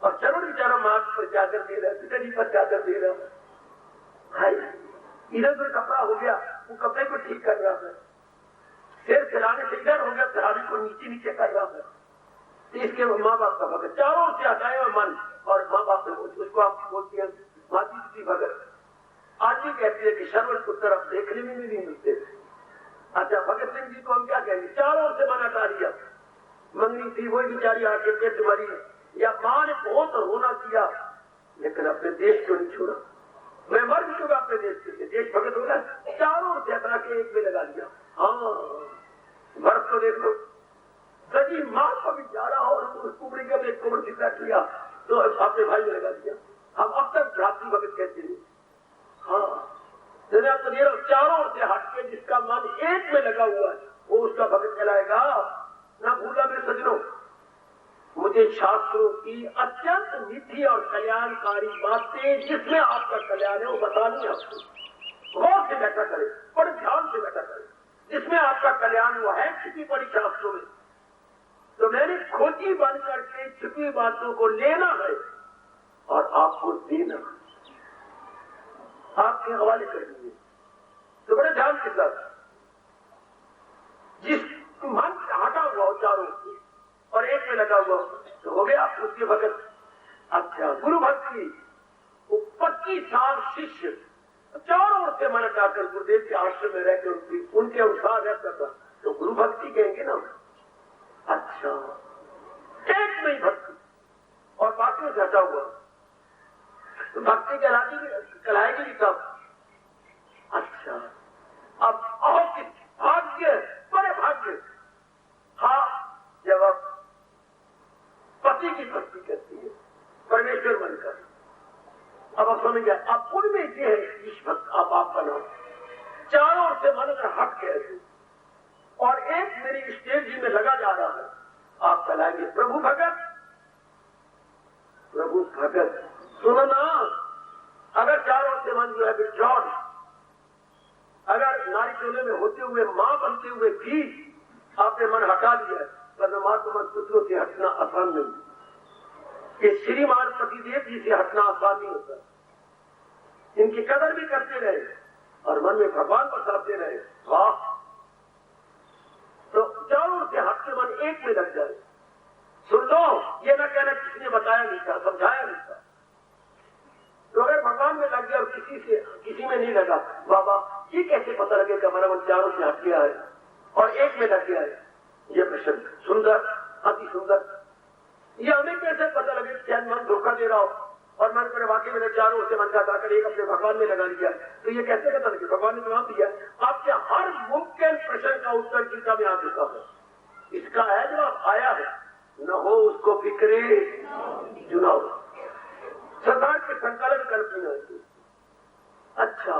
Speaker 3: और चरण बेचारा माँ पर चादर दे रहा है, पिताजी पर चादर दे रहा है, इधर उधर कपड़ा हो गया, वो कपड़े को ठीक कर रहा है, सिर सिराने से इधर हो गया, सिराने को नीचे नीचे कर रहा है। तो इसके माँ बाप का भगत, चारों से हटाए हुए मन और माँ बाप, उसको आप बोलती है माती की भगत। आज भी कहती है कि शर्वण पुत्र अब देखने में भी नहीं मिलते। अच्छा, भगत सिंह जी को हम क्या कहेंगे, चारों से मन हटा दिया, मंगनी थी वही बेचारी आके पेट मरी, या मां ने बहुत रोना किया लेकिन अपने देश को नहीं छोड़ा, मैं मर चुका अपने देश के लिए, देश भगत होगा, चारों से हटा के एक में लगा दिया। हाँ, बर्फ को देख लो, सजी मां को भी जा रहा और उस कुबड़ी का एक कुबड़ चित्ता किया तो अपने भाई में लगा दिया। हम अब तक भ्रातृ भगत कहते हैं। हाँ, तो ये चारों से हट के जिसका मन एक में लगा हुआ है वो उसका भगत कहलाएगा। ना भूला मेरे सजनों, मुझे शास्त्रों की अत्यंत मीठी और कल्याणकारी बातें जिसमें आपका कल्याण है वो बतानी है आपको। गौर से बैठा करें, बड़े ध्यान से बैठा करें, जिसमें आपका कल्याण हुआ है छिपी पड़ी शास्त्रों में। तो मैंने खोजी बन करके छिपी बातों को लेना है और आपको देना, आपके हवाले कर दिए। तो बड़े ध्यान के साथ जिस मन हटा हुआ हो चारों और एक में लगा हुआ तो हो गया उसके भगत। अच्छा, गुरु भक्ति, वो 25 साल शिष्य चारों ओर से मन हटाकर गुरुदेव के आश्रम में रहकर उनके अनुसार रहता था, तो गुरु भक्ति कहेंगे ना। अच्छा, एक में ही भक्ति और बाकियों से हटा हुआ तो भक्ति कहलाएगी भी तब। अच्छा, अब भाग्य, बड़े भाग्य, हाँ, जब आप पति की भक्ति करती है परमेश्वर बनकर। अब आप समझ गए, अब उनमें ये है ईश्वर आप बनाओ, चारों ओर से मन अगर हट गए और एक मेरी स्टेज जी में लगा जा रहा है, आप चलाएंगे प्रभु भगत, प्रभु भगत। सुनो ना, अगर चारों ओर से मन जो है विड्रॉल, अगर नारी चोले में होते हुए मां बनते हुए भी आपने मन हटा दिया है, परमात्मा पुत्रों से हटना आसान नहीं। ये श्रीमान पतिदेव जी से हटना आसान नहीं होता। इनकी कदर भी करते रहे और मन में भगवान बसाते रहे, वाह। तो चारों से हट के मन एक में लग जाए। सुन लो, ये ना कहना किसी ने बताया नहीं था, समझाया नहीं था। तो अगर भगवान में लग गया और किसी में नहीं लगा, बाबा ये कैसे पता लगेगा हमारा मन चारों से हट गया है और एक में लग गया है? ये प्रश्न सुंदर, अति सुंदर। ये हमें कैसे पता लगे कि मन धोखा दे रहा हो और मन को वाकई में चारों ओर से मन का हटाकर एक अपने भगवान में लगा लिया? तो ये कैसे पता लगे? भगवान ने जवाब दिया, आपके हर मुमकिन प्रश्न का उत्तर गीता में आ चुका है। इसका है जवाब आया है, न हो उसको फिक्रे चुनाव, सरदार के संकल्प कल्पना। अच्छा,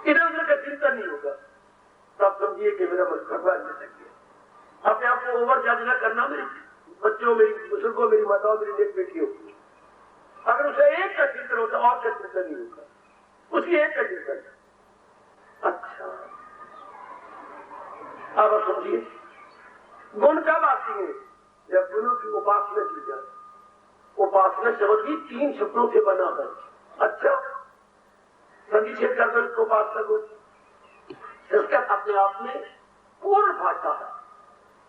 Speaker 3: इधर उधर का चिंतन नहीं होगा, तब समझिए कि मेरा मन भगवान में लग गया। अपने आप को ओवर जज न करना। मेरे बच्चों, मेरी बुजुर्गों, मेरी माताओं, मेरी नेक बेटियों, अगर उसे एक का चिंतन होता और का चिंतन नहीं होगा, उसकी एक का चिंतन। अच्छा, अब आप समझिए गुण कब आती है? जब गुणों की उपासना की जाए। उपासना शब्द भी 3 शब्दों से बना है। अच्छा, संधिच्छेद कर दो इसको, उपासना को। संस्कृत अपने आप में पूर्ण भाषा है,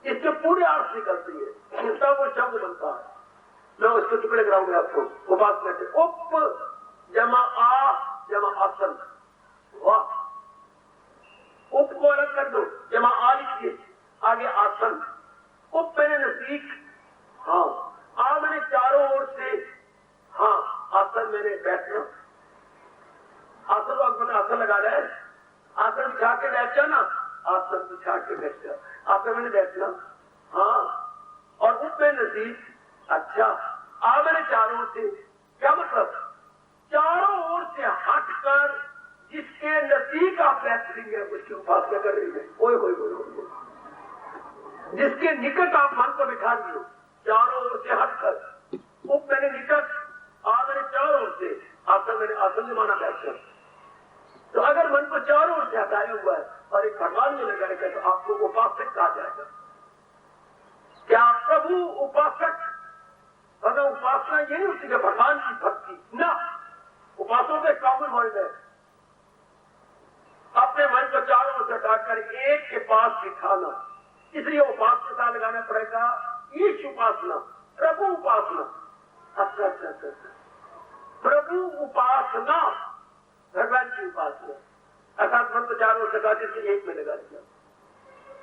Speaker 3: इसके पूरे अर्थ निकलती है, इसका वो शब्द बनता है। मैं उसके टुकड़े कराऊंगा आपको। उपासना से उप जमा आ जमा आसन, वाह। उप को अलग कर दो, जमा आ लिखिए, आगे आसन। उप मैंने नजदीक, हाँ। आ मैंने चारों ओर से, हाँ। आसन मैंने बैठना, आसन को मैंने आसन लगा रहा है, आसन बिछा के बैठ जाना, आसन बिछा के बैठ जा, आसन मैंने बैठना, हाँ। और उप में नजदीक, अच्छा। आ मैंने चारों ओर से, क्या मतलब? चारों ओर से हटकर जिसके नजदीक आप बैठ रही है उसकी उपासना कर रही है। ओए होए होए, जिसके निकट आप मन को बिठा रही हो, चारों ओर से हटकर। उप मैंने निकट, आ मैंने चारों ओर से, आसन मैंने आसन जमाना बैठकर। तो अगर मन को चारों ओर से हटाया हुआ है और एक भगवान में लगा रखा है, तो आपको उपासक कहा जाएगा। क्या प्रभु उपासक? अगर उपासना ये नहीं होती कि भगवान की भक्ति, ना। उपासकों का कॉमन वर्ड है, अपने मन को चारों ओर से हटाकर एक के पास बिठाना। इसलिए उपासना लगाना पड़ेगा, ईश उपासना, प्रभु उपासना। अच्छा अच्छा अच्छा, प्रभु उपासना, भगवान की उपासना, अर्थात मन को चारों ओर से हटाकर एक में लगा दिया।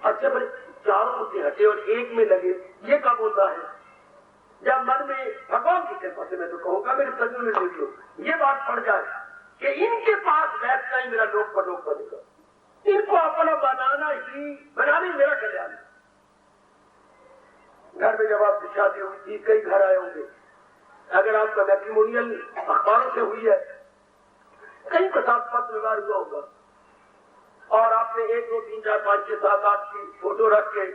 Speaker 3: अच्छा भाई, चारों ओर से हटे और एक में लगे, ये कब होता है? जब मन में भगवान की कृपा से, मैं तो कहूंगा मेरे सदन में देख लो, ये बात पड़ जाए कि इनके पास बैठना ही मेरा लोक परलोक बनेगा, इनको अपना बनाने मेरा कल्याण है। घर में जब आपकी शादी हुई थी, कई घर आए होंगे, अगर आपका मैट्रिमोनियल अखबारों से हुई है, कहीं के साथ पत्र व्यवहार हुआ होगा और आपने 1 2 3 4 5 6 7 8 की फोटो रख के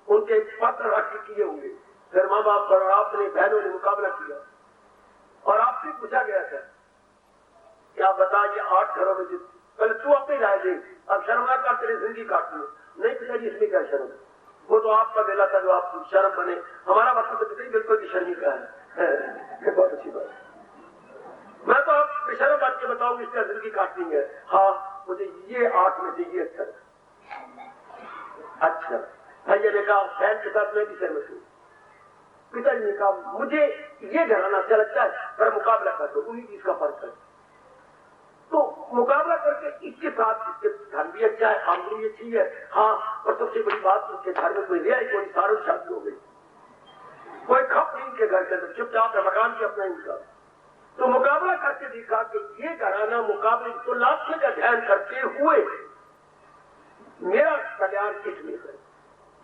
Speaker 3: उनके पत्र रख के किए होंगे। फिर माँ बाप और आपने बहनों ने मुकाबला किया और आपसे पूछा गया था, क्या बता ये 8 घरों में पहले तू अपनी राय दे, अब शर्मा का तेरी जिंदगी काटनी नहीं पिताजी, इसमें क्या शर्म? वो तो आपका बेला था जो आप शर्म बने, हमारा वक्त तो पिताजी बिल्कुल भी शर्मी का है। बहुत अच्छी बात। मैं तो आप बेशर्म बात के बताऊंगी इसका जिंदगी काटनी है। हाँ मुझे ये 8 में से ये अच्छा भैया ने कहा बहन के साथ मैं भी सहमत हूँ। पिताजी ने कहा मुझे ये घराना अच्छा लगता है, पर मुकाबला कर दो, 19-20 का फर्क है। तो मुकाबला करके इसके साथ इसके घर भी अच्छा है, आमदनी अच्छी है। हाँ और सबसे बड़ी बात उसके घर में कोई रियाई कोई सारों शादी हो गई, कोई खप नहीं इनके घर के अंदर, चुपचाप है, मकान भी अपना इनका। तो मुकाबला करके देखा कि ये घराना मुकाबले तो लाभ का ध्यान करते हुए मेरा कल्याण किसमें है,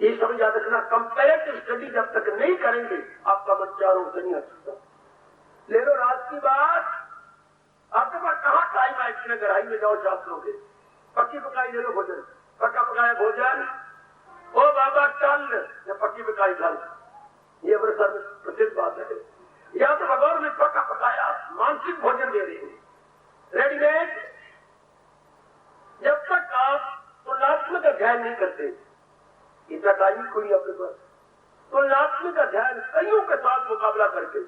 Speaker 3: ये समझ याद रखना। कंपेरेटिव स्टडी जब तक नहीं करेंगे आपका बच्चा रोग से नहीं आ सकता। ले लो रात की बात, आपके पास कहाँ टाइम है इतने गहराई में जाओ शास्त्रों के। पक्की पकाई ले लो भोजन, पक्का पकाया भोजन, ओ बाबा चल या पक्की पकाई चल, ये अमृतसर में प्रसिद्ध बात है। या तो भगवान में पक्का पकाया मानसिक भोजन दे रहे हैं रेडीमेड। जब तक आप तुलनात्मक का ध्यान नहीं करते, इतना टाइम कोई आपके पास तुलनात्मक का ध्यान कईयों के साथ मुकाबला करके।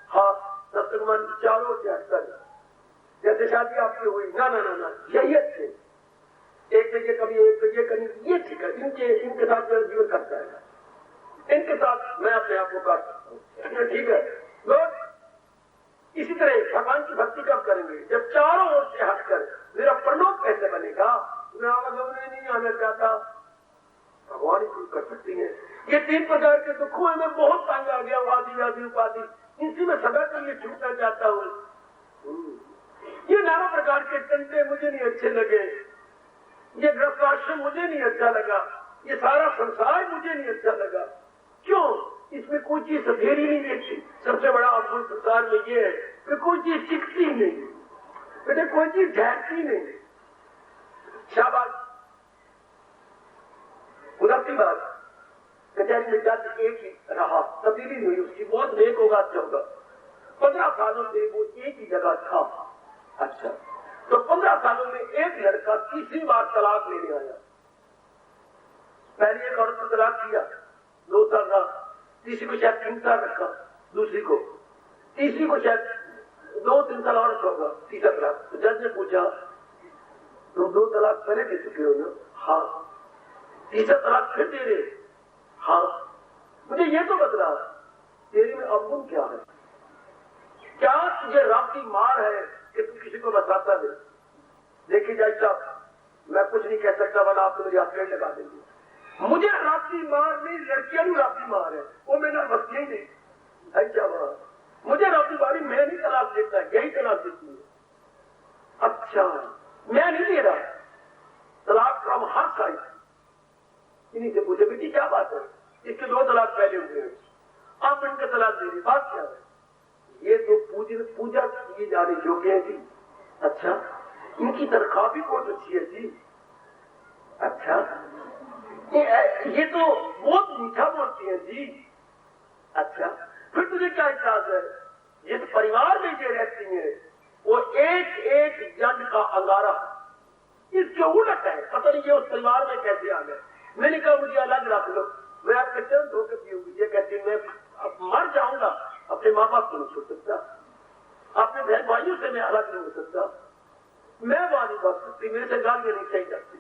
Speaker 3: हाँ सत्संगमान चारों से हटकर जैसे शादी आपकी हुई, ना ना ना ना यही अच्छे, एक ये कभी एक ये कभी ये ठीक है, इनके साथ मेरा जीवन करता है, इनके साथ मैं अपने आप को कर सकता हूँ, ठीक है गुड। इसी तरह भगवान की भक्ति कब करेंगे? जब चारों ओर से हटकर मेरा प्रलोभ कैसे बनेगा? मैं आवागमन नहीं आना चाहता, भगवान ही कर सकती है। ये 3 प्रकार के दुखों में बहुत तंग आ गया, वादी व्याधि उपाधि, इसी में सदा के लिए छूटना चाहता हूँ। ये नाना प्रकार के कंटे मुझे नहीं अच्छे लगे, ये गृहस्थाश्रम मुझे नहीं अच्छा लगा, ये सारा संसार मुझे नहीं अच्छा लगा। क्यों? इसमें कोई चीज सधेरी नहीं देखती। सबसे बड़ा अवगुण संसार में ये है कि कोई चीज टिकती नहीं, बेटे कोई चीज ठहरती नहीं। शाबाश उदासी बात, कचहरी में जाकर एक ही रहा, तब्दीली हुई उसकी, बहुत नेक होगा, अच्छा होगा। 15 सालों से वो एक ही जगह था। अच्छा तो 15 सालों में एक लड़का तीसरी बार तलाक लेने आया। पहले एक औरत को तलाक किया, 2 साल रहा, तीसरी को शायद 3 साल रखा, दूसरी को, तीसरी को शायद 2-3 साल और होगा, तीसरा तलाक। तो जज ने पूछा तुम 2 तलाक पहले दे चुके हो ना? हाँ। तीसरा तलाक फिर दे रहे? हाँ। मुझे ये तो बता तेरे में अवगुण क्या है? क्या तुझे रब की मार है कि तू किसी को बताता नहीं? देखिए जाए साहब, मैं कुछ नहीं कह सकता, वरना आप तो मेरी हाथ लगा देंगे। मुझे रब की मार नहीं, लड़कियां भी रब की मार है, वो मेरा बस ही नहीं है। क्या मुझे रब की मारी, मैं नहीं तलाक देता, यही तलाक देती है। अच्छा मैं नहीं दे रहा तलाक फ्रॉम हर साइड। इन्हीं से पूछे बेटी क्या बात है, इसके 2 तलाक पहले हुए हैं, आप इनका तलाक दे रही, बात क्या है? ये तो पूजा की जाने योग्य है जी। अच्छा इनकी तनख्वाह भी बहुत अच्छी है जी। अच्छा ये तो बहुत मीठा बोलती है जी। अच्छा फिर तुझे क्या इतिहास है? जिस परिवार में ये रहती है वो एक जन का अंगारा, इसके उलट है, पता नहीं ये उस परिवार में कैसे आ गए। मैंने कहा मुझे अलग रख लो, मैं आपके चरण धोकर पीऊंगी। ये कहती मैं अब मर जाऊंगा, अपने माँ बाप को नहीं छोड़ सकता, अपने बहन भाइयों से मैं अलग नहीं हो सकता, मैं वहां नहीं बच सकती, मेरे से गालियां नहीं सही जाती।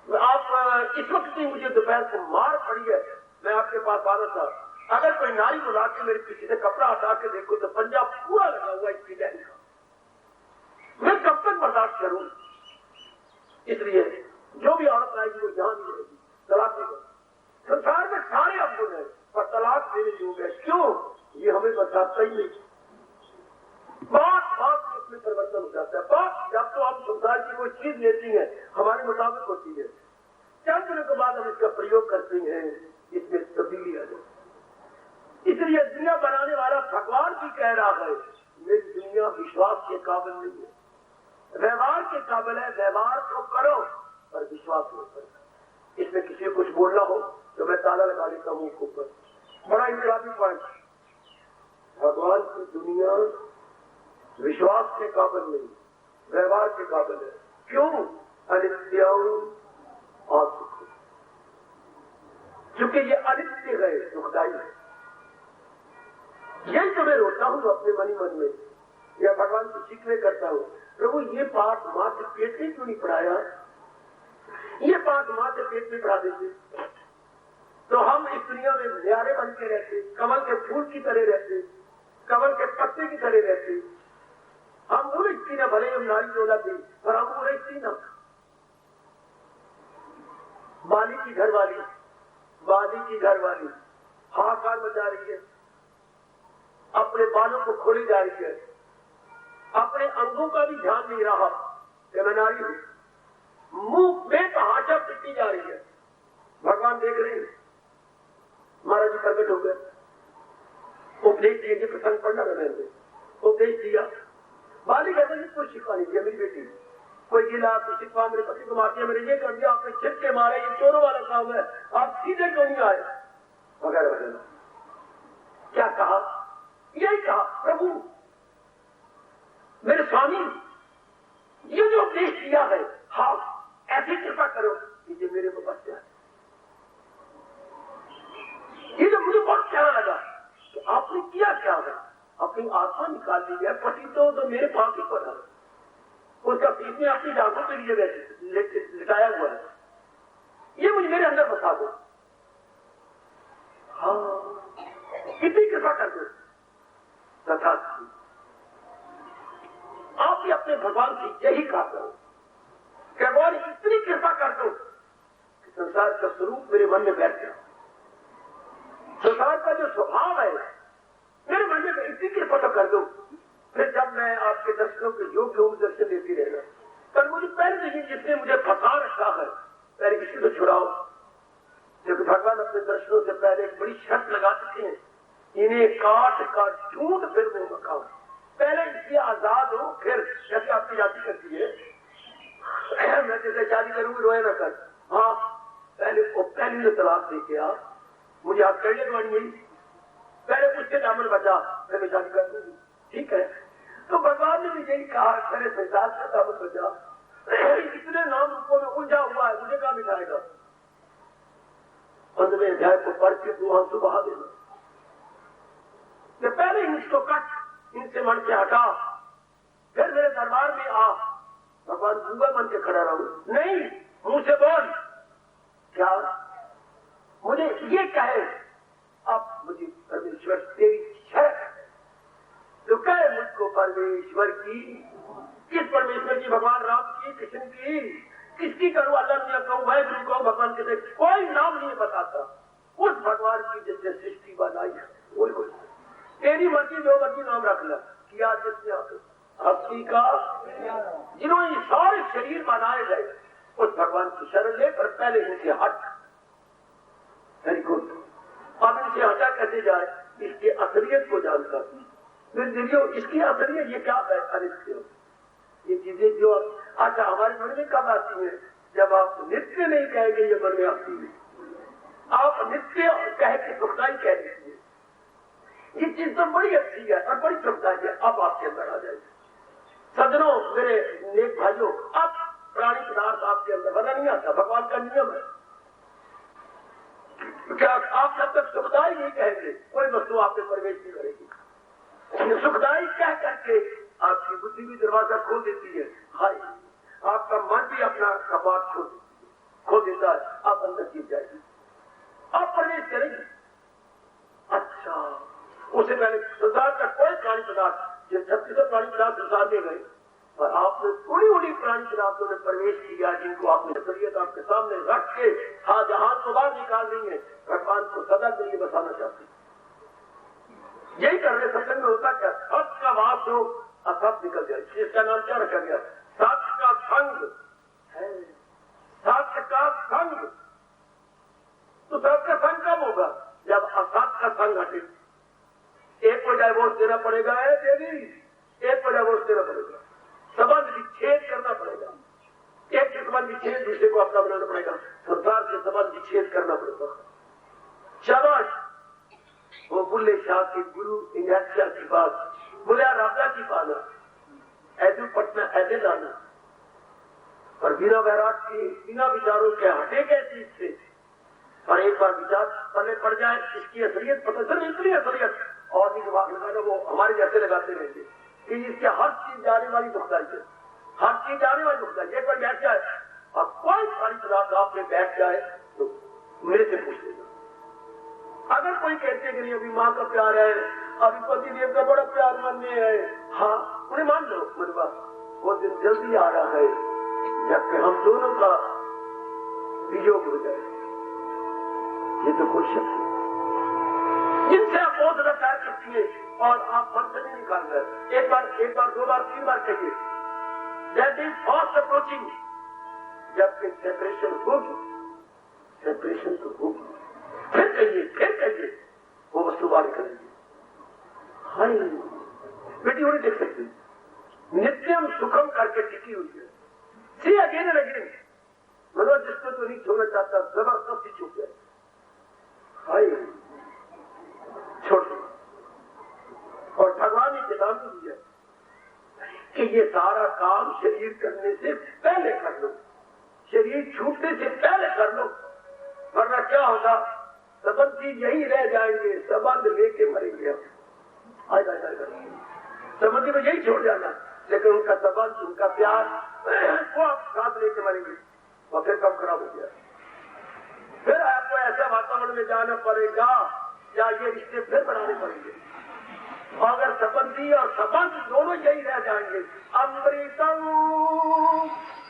Speaker 3: आप इस वक्त भी मुझे दोपहर को मार पड़ी है, मैं आपके पास आ रहा था, अगर कोई नारी को लाके मेरे पीछे से कपड़ा हटा के देखो तो पंजा पूरा लगा हुआ इसकी लहरी का, मैं कब तक बर्दाश्त करूं? इसलिए जो भी औरत आएगी वो यहां नहीं रहेगी, तलाक देगा। संसार में सारे अवगुण है पर तलाक देने योग्य है। क्यों? ये हमें बताता ही नहीं। बात इसमें परिवर्तन हो जाता है। बात जब तो हम संसार की कोई चीज लेती है हमारे मुताबिक होती है, चंद दिनों के बाद हम इसका प्रयोग करते हैं, इसमें तब्दीली आ जाती। इसलिए दुनिया बनाने वाला भगवान भी कह रहा है मेरी दुनिया विश्वास के काबिल नहीं है, व्यवहार के काबिल है, व्यवहार तो करो पर विश्वास मत करो। इसमें किसी को कुछ बोलना हो तो मैं ताला लगा लेता हूँ ऊपर। बड़ा इंकलाबी पॉइंट, भगवान की दुनिया विश्वास के काबिल नहीं, व्यवहार के काबिल है। क्यों? अनित्यम और सुख, क्योंकि ये अनित्य है, सुखदायी है। यही तो मैं रोता हूं अपने मन ही मन में, या भगवान को शिकवे करता हूं, प्रभु ये पाठ मात्र पेट में क्यों नहीं पढ़ाया, ये पाठ मात्र पेट में पढ़ा देते तो हम इस दुनिया में न्यारे बन के रहते, कमल के फूल की तरह रहते, कमल के पत्ते की तरह रहते। हम उलझती ना, भले हम नारी डोला थी, पर हम उलझती ना। बाली की घरवाली हाहाकार मचा रही है, अपने बालों को खोली जा रही है, अपने अंगों का भी ध्यान नहीं रहा कि मैं नारी हूं, मुंह में हाशा पिटी जा रही है। भगवान देख रहे हैं, महाराज जी प्रकट हो गए, उपदेश दिए, प्रसंग पढ़ना मैंने उपदेश दिया। बाली कहते हैं कोई शिकवा नहीं दिया, मेरी बेटी कोई गिला, कोई शिकवा, मेरे पति को मार दिया, मैंने ये कर दिया, आपने छिटके मारे, ये चोरों वाला काम है, आप सीधे क्यों नहीं आए, वगैरह वगैरह। क्या कहा? यही कहा, प्रभु मेरे स्वामी ये जो उपदेश दिया है, हाँ ऐसी कृपा करो कि ये मेरे को बच जाए। ये जो मुझे बहुत प्यारा लगा कि आपने किया क्या है, अपनी आत्मा निकाल ली है, पति तो मेरे पास ही पड़ा, उसका पीछे अपनी जांघों के लिए लिटाया हुआ है, ये मुझे मेरे अंदर बसा दो। हाँ कितनी कृपा कर दो। तथा आप भी अपने भगवान से यही कहा करो कि भगवान इतनी कृपा कर दो कि संसार का स्वरूप मेरे मन में बैठ जाए, संसार का जो स्वभाव है मेरे मन में इतनी कृपा तो कर दो, फिर जब मैं आपके दर्शनों के योग्य हूं दर्शन देती रहना। कल मुझे पहले नहीं, जिसने मुझे फंसा रखा है, पहले किसी को छुड़ाओ, क्योंकि भगवान अपने दर्शनों से पहले एक बड़ी शर्त लगा चुके हैं, इन्हें काट का झूठ फिर में मकाओ, पहले इसलिए आजाद हो, फिर जैसे आपकी जाति करती है, मैं जैसे शादी करूंगी रोए न कर, हाँ पहले तो तलाक दे के आप मुझे आप कर लगवानी है, पहले उससे दामन बचा, फिर मैं शादी कर दूंगी, ठीक है। तो भगवान ने भी यही कहा, मेरे संसार से दामन बचा, इतने नाम रूपों में उलझा हुआ है, मुझे कहाँ मिटाएगा। 15वें अध्याय को पढ़ के तू आंसू बहा देना, पहले इनको कट, इनसे मन से हटा, फिर मेरे दरबार में आ। भगवान गूंगा बन के खड़ा रहूं, नहीं मुंह से बोल, क्या मुझे ये कहे, अब मुझे परमेश्वर तेरी शर्त तो कहे मुझको परमेश्वर की, किस परमेश्वर की, भगवान राम की, कृष्ण की, किसकी करूं, अल्लाह मियां कहूं, वाहिगुरु कहूं, भगवान के कोई नाम नहीं बताता, उस भगवान की जिसने सृष्टि बनाई है वही कोई, तेरी मर्जी जो मर्जी नाम रख ला, किया जिसने हस्ती का, जिन्होंने सारे शरीर बनाए गए, उस भगवान की शरण ले, पर पहले इनसे हट। Very good. अब इनसे हटा कैसे जाए, इसके असलियत को जानकर, फिर देखियो इसकी असलियत ये क्या है, अनित्य, ये चीजें जो अच्छा हमारे मन में कब आती है, जब आप नित्य नहीं कहेंगे, ये मन में आती है, आप नित्य कह के सुखदाई कह दीजिए, ये चीज तो बड़ी अच्छी है और बड़ी सुखदाई है, अब आपके अंदर आ जाएगी। सज्जनों, मेरे नेक भाइयों, अब प्राणी पदार्थ आपके अंदर बना नहीं आता, भगवान का नियम है, क्या आप जब तक सुखदाई नहीं कहेंगे कोई वस्तु आप में प्रवेश नहीं करेगी। सुखदाई कह करके आपकी बुद्धि भी दरवाजा खोल देती है, हाय आपका मन भी अपना कपाट खोल देता है, आप अंदर जीत जाएगी, आप प्रवेश करेंगे। अच्छा, उससे पहले संसार का कोई प्राणी पदार्थ, जो 36 प्राणी पदार्थ संसार में गए, और आपने थोड़ी थोड़ी प्राणी पदार्थों ने प्रवेश किया, जिनको आपने शरीयत आपके सामने रख के शाहजहां को बाहर निकाल रही है, भगवान को सदा के लिए बसाना चाहते हैं। यही कर रहे सत्संग में होता क्या, सत्य का वास हो, असत निकल जाए, इसका नाम क्या रखा गया, सत्य का संग है, सत्य का संग। तो सत्य का संग कब होगा, जब असत का संग हटे। एक को डाइवोर्स देना पड़ेगा, देवी एक को डाइवोर्स देना पड़ेगा, संबंध विच्छेद करना पड़ेगा, एक के संबंध विच्छेद दूसरे को अपना बनाना पड़ेगा, संसार के संबंध विच्छेद करना पड़ेगा। शाबाश, वो बुल्ले शाह के गुरु इन्हें की बात, बुला राजा की पाना, ऐसे पटना ऐसे लाना, और बिना वैराग के, बिना विचारों के हटे कैसी इससे। और एक बार विचार पल्ले पड़ जाए, इसकी असलियत पता चल, इतनी असलियत और भी दिमाग लगाना वो हमारे जैसे लगाते रहेंगे कि इसके हर चीज जाने वाली दुखदाई है, हर चीज जाने वाली दुखदाई। एक बार बैठ जाए और कोई सारी पदार्थ आप में बैठ जाए तो मेरे से पूछ लेना। अगर कोई कहते हैं कि नहीं अभी माँ का प्यार है, अभी पति देव का बड़ा प्यार मानने है, हाँ उन्हें मान लो मेरे पास, वो दिन जल्दी आ रहा है जबकि हम दोनों का वियोग हो जाए। ये तो कोई शक नहीं जिनसे आप बहुत ज्यादा प्यार करती है और आप मन से नहीं निकाल रहे। एक बार, दो बार, 3 बार कहिए दैट इज फास्ट अप्रोचिंग। जबकि सेपरेशन होगी, सेपरेशन तो होगी, फिर कहिए वो वस्तु बार करेंगे। हाय बेटी उन्हें देख सकती, नित्यम सुखम करके टिकी हुई है। सी अगेन एंड अगेन, मतलब जिसको तो नहीं छोड़ना चाहता जबरदस्ती छूट जाए। हाय छोड़, और भगवान ने चेतावनी दी है कि ये सारा काम शरीर करने से पहले कर लो, शरीर छूटने से पहले कर लो, वरना क्या होगा, संबंधी यही रह जाएंगे, संबंध लेके मरेंगे। संबंधी को यही छोड़ जाना, लेकिन उनका संबंध, उनका प्यार वो आप साथ लेके मरेंगे और फिर कम खराब हो गया। फिर आपको ऐसा वातावरण में जाना पड़ेगा या ये रिश्ते फिर बनाने पड़ेंगे। अगर संबंधी और संबंध दोनों यही रह जाएंगे, अमृतम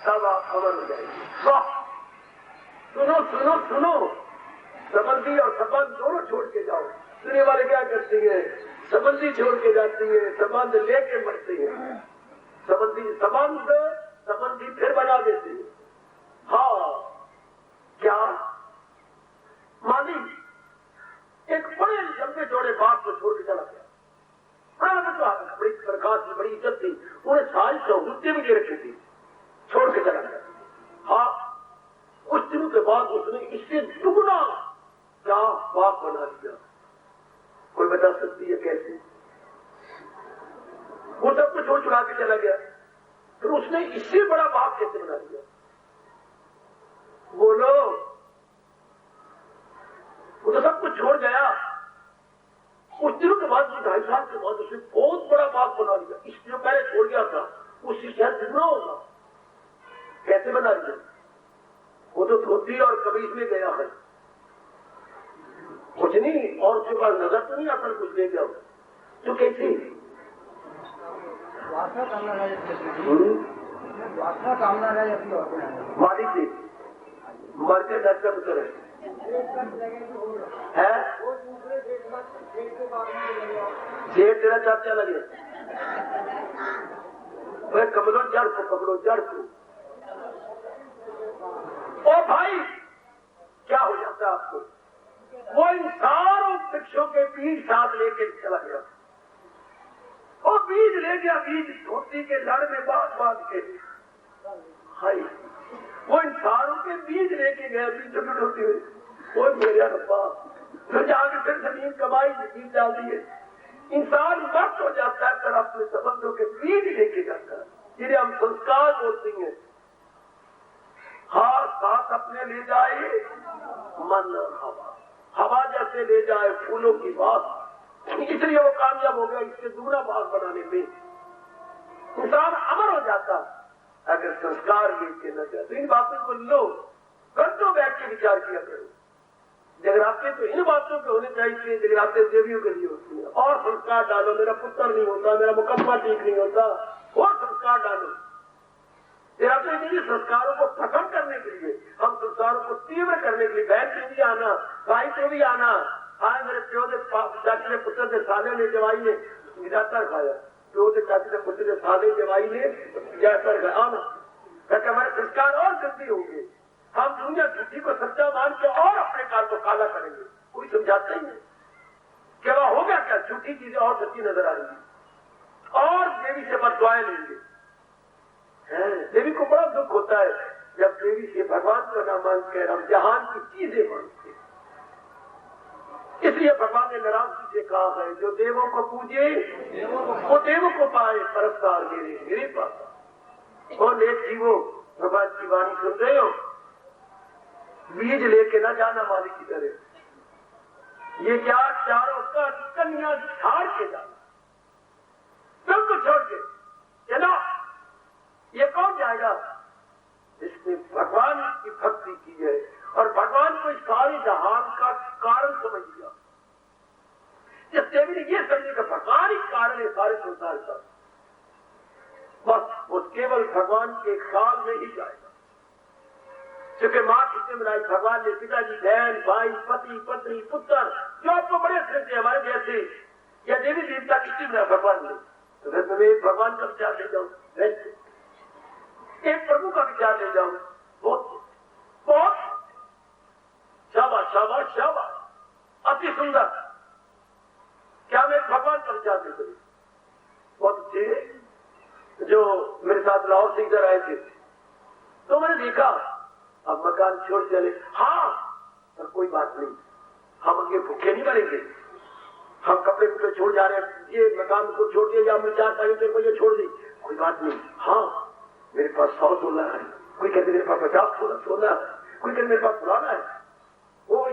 Speaker 3: तब आप अमर हो जाएंगे। सुनो सुनो सुनो, संबंधी और संबंध दोनों छोड़ के जाओ। सुनने वाले क्या करते हैं, संबंधी छोड़ के जाती है, संबंध लेके मरते हैं। संबंधी फिर बना देते हैं। हाँ क्या मालिक एक बड़े लंबे जोड़े बाप को छोड़ के चला गया, बड़ी प्रकाश की बड़ी इज्जत थी, उन्हें सारी सहूलतें भी दे रखी थी, छोड़ के चला गया। हाँ कुछ दिनों के बाद उसने इससे दुगना क्या बाप बना दिया। कोई बता सकती है कैसे? वो सब कुछ छोड़ छुड़ा के चला गया, फिर उसने इससे बड़ा बाप कैसे बना दिया? बोलो, वो तो सब कुछ छोड़ गया, कुछ दिनों के बाद, 2.5 साल के बाद उसने बहुत बड़ा बाप बना दिया। इससे जो पहले छोड़ गया था उससे शायद दुगना होगा। कैसे बना दिया? वो तो धोती और कमीज में गया है, कुछ नहीं, और उसके पास नजर तो नहीं आता कुछ ले गया तो कैसे?
Speaker 4: वासना कामना रहे
Speaker 3: मालिक जी मर के डर का उतर है, जेठ तेरा चाचा लगे, कमलो जड़ को। ओ भाई क्या हो जाता है आपको? वो इन सारों वृक्षों के बीज साथ लेके चला गया, और बीज ले गया, बीज धोती के लड़ में बांध के। हाय वो इन सारों के बीज लेके गया, बीजों की धोती हुई, कोई मेरा रब्बा, फिर जाके फिर जमीन कमाई, बीज डाल दिए। इंसान मस्त हो जाता है फिर अपने संबंधों के बीज लेके जाता है, जिन्हें हम संस्कार बोलते हैं। हाँ साथ अपने ले जाए मन और हवा जैसे ले जाए फूलों की बात, इसलिए वो कामयाब हो गया इससे दूसरा बाग बनाने में। इंसान अमर हो जाता अगर संस्कार लेके न जाए। तो इन बातों को लो, घंटों बैठ के विचार किया करो। जगराते तो इन बातों के होने चाहिए, जगराते देवियों के लिए होती है। और संस्कार डालो, मेरा पुत्र नहीं होता, मेरा मुकम्मा ठीक नहीं होता, और संस्कार डालो। जगराते इन्हीं संस्कारों को खत्म करने के लिए, हम संस्कारों को तीव्र करने के लिए, बहन से भी आना, भाई से भी आना। आज मेरे प्यो ने चाची ने पुत्र के साले ने जवाई ने निरातर खाया, प्यो के चाची ने पुत्र के साले जवाई ने जाकर खाया ना, कहते हमारे संस्कार और गंदी होंगे, हम दुनिया झूठी को सच्चा मान के और अपने काल को काला करेंगे। कोई समझाता ही नहीं क्या वह होगा, क्या झूठी चीजें और सच्ची नजर आ रही और देवी से बददुआएं लेंगे। देवी को बड़ा दुख होता है जब देवी से भगवान को न मांगते हम जहान की चीजें मांगते। इसलिए भगवान ने नाराज जी से कहा है, जो देवों को पूजे वो देवों को पाए, परस्तार मेरे पास। और नेक जीवो भगवान की वाणी सुन रहे हो, बीज लेके ना जाना मालिक की तरह। ये क्या चारों का कन्या झाड़ के जाना, सबको छोड़ के चलो। ये कौन जाएगा? इसने भगवान की भक्ति की है और भगवान को इस सारे जहान का कारण समझ लिया। जिस देवी ने ये समझे कि भगवान ही कारण है सारे संसार का, बस वो केवल भगवान के काल में ही जाएगा। क्योंकि माँ किसने बनाई? भगवान ने। पिताजी, बहन, भाई, पति, पत्नी, पुत्र, जो आपको बड़े अच्छे थे हमारे जैसे, या देवी देवता किसने बनाया? भगवान ने। तो फिर मैं एक भगवान का विचार ले जाऊं, एक प्रभु का विचार ले जाऊं, बहुत बहुत शाबाश शाबाश शाबाश, अति सुंदर। क्या मैं भगवान का विचार ले करूं? बहुत अच्छे। जो मेरे साथ लाहौर से इधर आए थे तो मैंने देखा अब मकान छोड़ चले। हाँ, पर कोई बात नहीं, हम आगे भूखे नहीं मरेंगे। हम कपड़े कुपड़े छोड़ जा रहे हैं, ये मकान को छोड़ दिया, या मैं 4 तारीख को ये छोड़ दी, कोई बात नहीं। हाँ, मेरे पास 100 सोना है, कोई कहते मेरे पास 50 सोना है, कोई कहते मेरे पास पुराना है, वो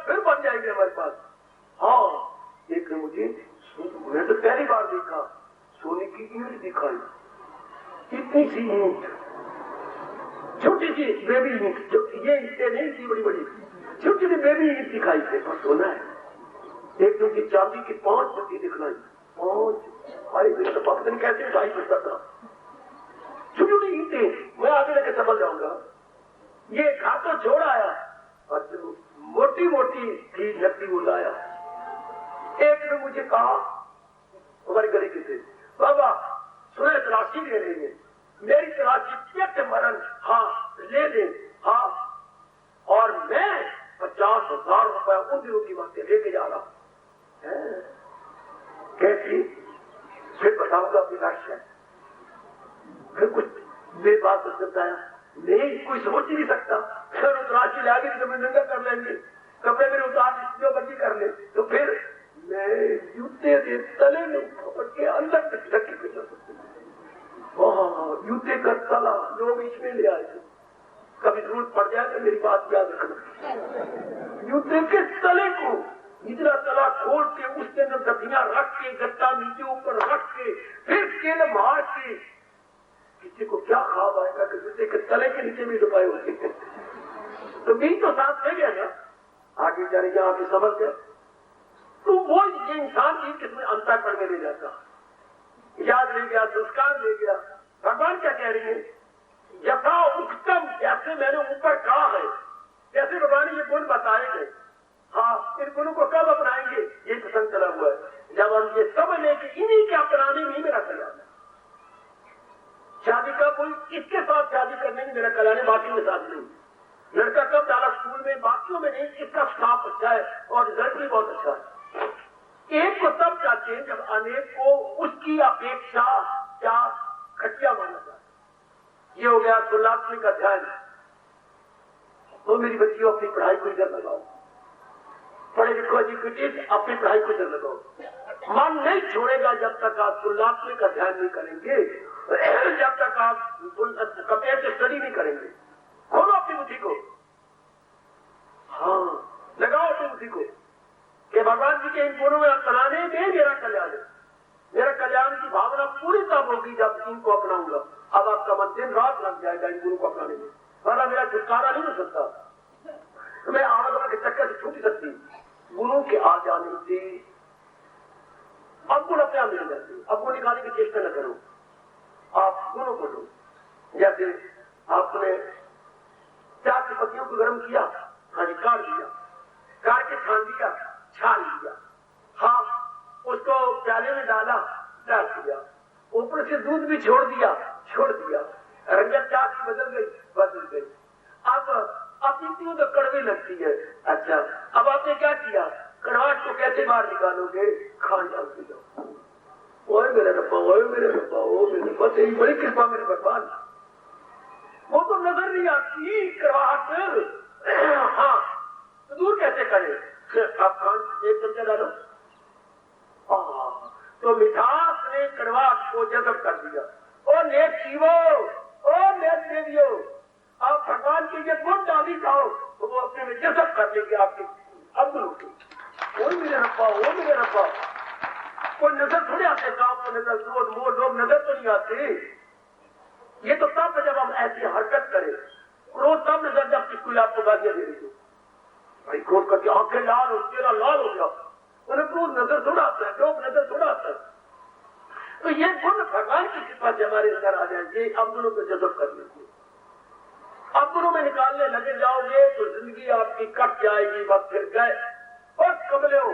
Speaker 3: फिर बन जाएंगे हमारे पास। हाँ, एक ने मुझे, मैंने तो पहली बार देखा, सोने की ईंट दिखाई, इतनी सी ईंट, छोटी सी बेबी ईंट, ये ईंटें नहीं थी बड़ी बड़ी, छोटी सी बेबी ईंट दिखाई थे, पर सोना है। एक दिन की चांदी की 5 पत्ती दिखलाई, 5। भाई मेरे तो पता नहीं कैसे उठाई कर सकता, छोटी छोटी ईंटें, मैं आगे लेके समझ जाऊंगा। ये घाट तो छोड़ आया और जो मोटी मोटी थी लकड़ी वो लाया। एक ने मुझे कहा, हमारे गली के थे, बाबा सुने तलाशी ले लेंगे, मेरी तलाशी पेट मरण, हाँ ले ले, हाँ, और मैं 50,000 रुपया उन दिनों की बातें लेके जा रहा। कैसी? फिर बताऊंगा अपनी लक्ष्य। फिर कुछ देर बाद बताया, नहीं कोई सोच ही नहीं सकता। फिर तलाशी ले आगे तो मैं नंगा कर लेंगे, कपड़े मेरे उतार जो बंदी कर ले, तो फिर मैं जूते के तले में पकड़ के अंदर तक ढके पे जा सकते। जूते का तला लोग इसमें ले आए थे, कभी जरूरत पड़ जाए तो मेरी बात याद रखना। जूते के तले को इतना तला खोल के उसके अंदर दतियां रख के, गट्टा नीचे ऊपर रख के, फिर केल मार के, किसी को क्या ख्वाब आएगा कि जूते के तले के नीचे भी रुपए होते हैं। तो बीच तो साथ ले गया ना, आगे जाने यहाँ के समझ गए। तो वो ये इंसान की किसमें अंतर पड़ के ले जाता, याद ले गया, संस्कार ले गया। भगवान क्या कह रही है? यथा उत्तम, जैसे मैंने ऊपर कहा है, जैसे भगवान ने ये गुण बताए गए, हाँ, इन गुणों को कब अपनाएंगे? ये प्रसंग चला हुआ है जब हम ये समझ लें कि इन्हीं के अपनाने में ही मेरा कल्याण है। शादी का कोई इसके साथ शादी करने में मेरा कल्याण है, बाकी में साथ नहीं। लड़का कब डाला स्कूल में, बाकियों में नहीं, इसका स्टाफ अच्छा है और रिजल्ट भी बहुत अच्छा है। एक को तब चाहते हैं जब अनेक को उसकी अपेक्षा क्या घटिया माना जाए। ये हो गया तुलनात्मक अध्ययन। तो मेरी बच्चियों अपनी पढ़ाई को इधर लगाओ, पढ़े लिखो एजुकेटेड, अपनी पढ़ाई को इधर लगाओ। मन नहीं छोड़ेगा जब तक आप तुलनात्मक अध्ययन नहीं करेंगे, जब तक आप कंपेरेटिव स्टडी नहीं करेंगे। खोलो अपनी बुद्धि को, हाँ लगाओ अपनी बुद्धि को कि भगवान जी के इन गुणों में अपनाने में मेरा कल्याण है। मेरा कल्याण की भावना पूरी तब होगी जब इनको अपनाऊंगा। अब आपका मन दिन रात लग जाएगा इन गुणों को अपनाने में, वरना मेरा छुटकारा नहीं हो सकता। तो मैं आवागमन के चक्कर से छूट सकती। गुणों के आ जाने से अब गुण अपने आप मिल जाते। अब गुण निकालने की चेष्टा न करो, आप गुणों को लो। जैसे आपने 4 की पत्तियों को गर्म किया, हाँ जी, काट दिया, काट के छान दिया, छान लिया, हाँ उसको प्याले में डाला, डाल दिया, ऊपर से दूध भी छोड़ दिया, रंगत चाट की बदल गई। अब इतनी तो कड़वी लगती है। अच्छा, अब आपने क्या किया? कड़वाहट को कैसे बाहर निकालोगे? खान डाल दिया। ओए मेरे रब्बा, ओए मेरे रब्बा, ओ मेरे रब्बा, तेरी बड़ी कृपा मेरे भगवान। वो तो नजर नहीं आती कड़वाहट। हाँ, तो दूर कैसे करें? आप खान 1 चमचा डालो, तो मिठास ने कड़वाहट को जज़ब कर दिया। और नेक जीवो, ओ मेरे देवियों, आप भगवान के ये गुण डाली खाओ तो वो अपने में जज़ब कर लेंगे आपके अब्दुल को। वो मेरे रब्बा, वो मेरे रब्बा। कोई नजर थोड़े आते गांव को, नजर क्रोध मोह लोग नजर तो नहीं आते। ये तो तब जब हम ऐसी हरकत करें। क्रोध तब नजर जब किसको आपको गालियां दे रही हो, भाई क्रोध करके आंखें लाल हो, चेहरा लाल हो गया, उन्हें क्रोध नजर थोड़ा आता है, लोग नजर थोड़ा आता है। तो ये गुण भगवान की कृपा से हमारे अंदर आ जाएंगे, अब्दुलों को जज़ब कर लेंगे। अब्दुलों में निकालने लगे जाओगे तो जिंदगी आपकी कट जाएगी। बस फिर गए और कमले हो,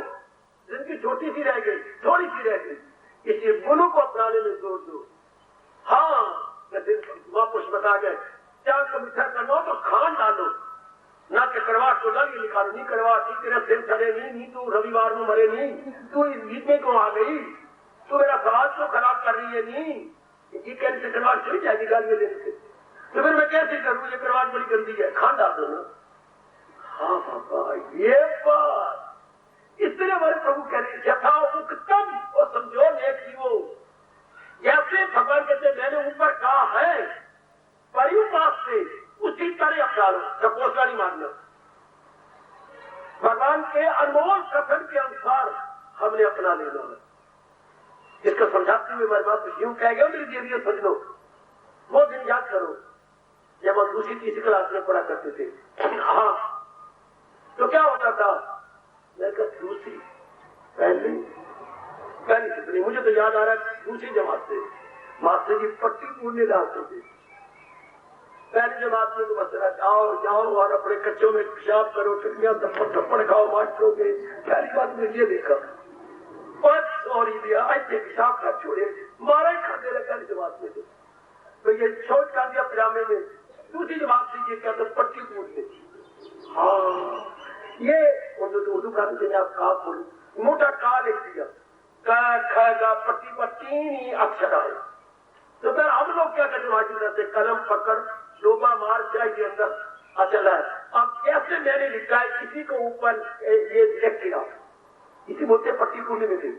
Speaker 3: जिंदगी छोटी सी रह गई, थोड़ी सी रह गई। इसी गुणों को अपनाने में जोर दो। हाँ, महापुरुष बता गए, चार को मीठा करना हो तो खान डालो, ना कि करवाट को डाल लिखा नहीं करवाट नहीं, तेरा सिर चढ़े नहीं, तू रविवार में मरे नहीं, तू इस गीत में क्यों आ गई, तू मेरा समाज को खराब कर रही है। नहीं, ये कहने से करवाट चली जाएगी गालियां देने से, तो फिर मैं कैसे करूँ, ये करवाट बड़ी गंदी है, खान डाल दो ना। हाँ बाबा, ये बात इसलिए हमारे प्रभु कह रहे यथा उत्तम और समझो नेक जीवो। जैसे भगवान कहते मैंने ऊपर कहा है परिउपास से, उसी तरह अपना लो, सपोसा नहीं मानना। भगवान के अनमोल कथन के अनुसार हमने अपना लेना है। इसको समझाते हुए हमारे बात यूं कह गया, मेरी देवियों समझ लो, वो दिन याद करो जब हम दूसरी तीसरी क्लास में पढ़ा करते थे। हाँ, तो क्या होता था, मैं कहता दूसरी पहली कितनी, मुझे तो याद आ रहा है दूसरी जमात से मास्टर जी पट्टी पूरने डालते थे। पहली जमात में तो बस जाओ जाओ और अपने कच्चों में पेशाब करो, टिकड़ियां थप्पड़ खाओ मास्टरों के। पहली बात में ये देखा 500 दिया, ऐसे पेशाब कर छोड़े, मारा ही खाते रहे पहली जमात में। तो ये छोट कर दिया पजामे में। दूसरी जमात से ये कहते पट्टी पूरने। हाँ, ये उर्दू का आप बोलो, मोटा का लिख दिया, का पट्टी पर 3 ही अक्षर आए। तो फिर हम लोग क्या करते, कलम पकड़ डोबा मार चाहिए अंदर अचल है। अब कैसे मैंने लिखा है, किसी को ऊपर ये लिख किया, इसी बोलते पट्टी पूर्णी में थी।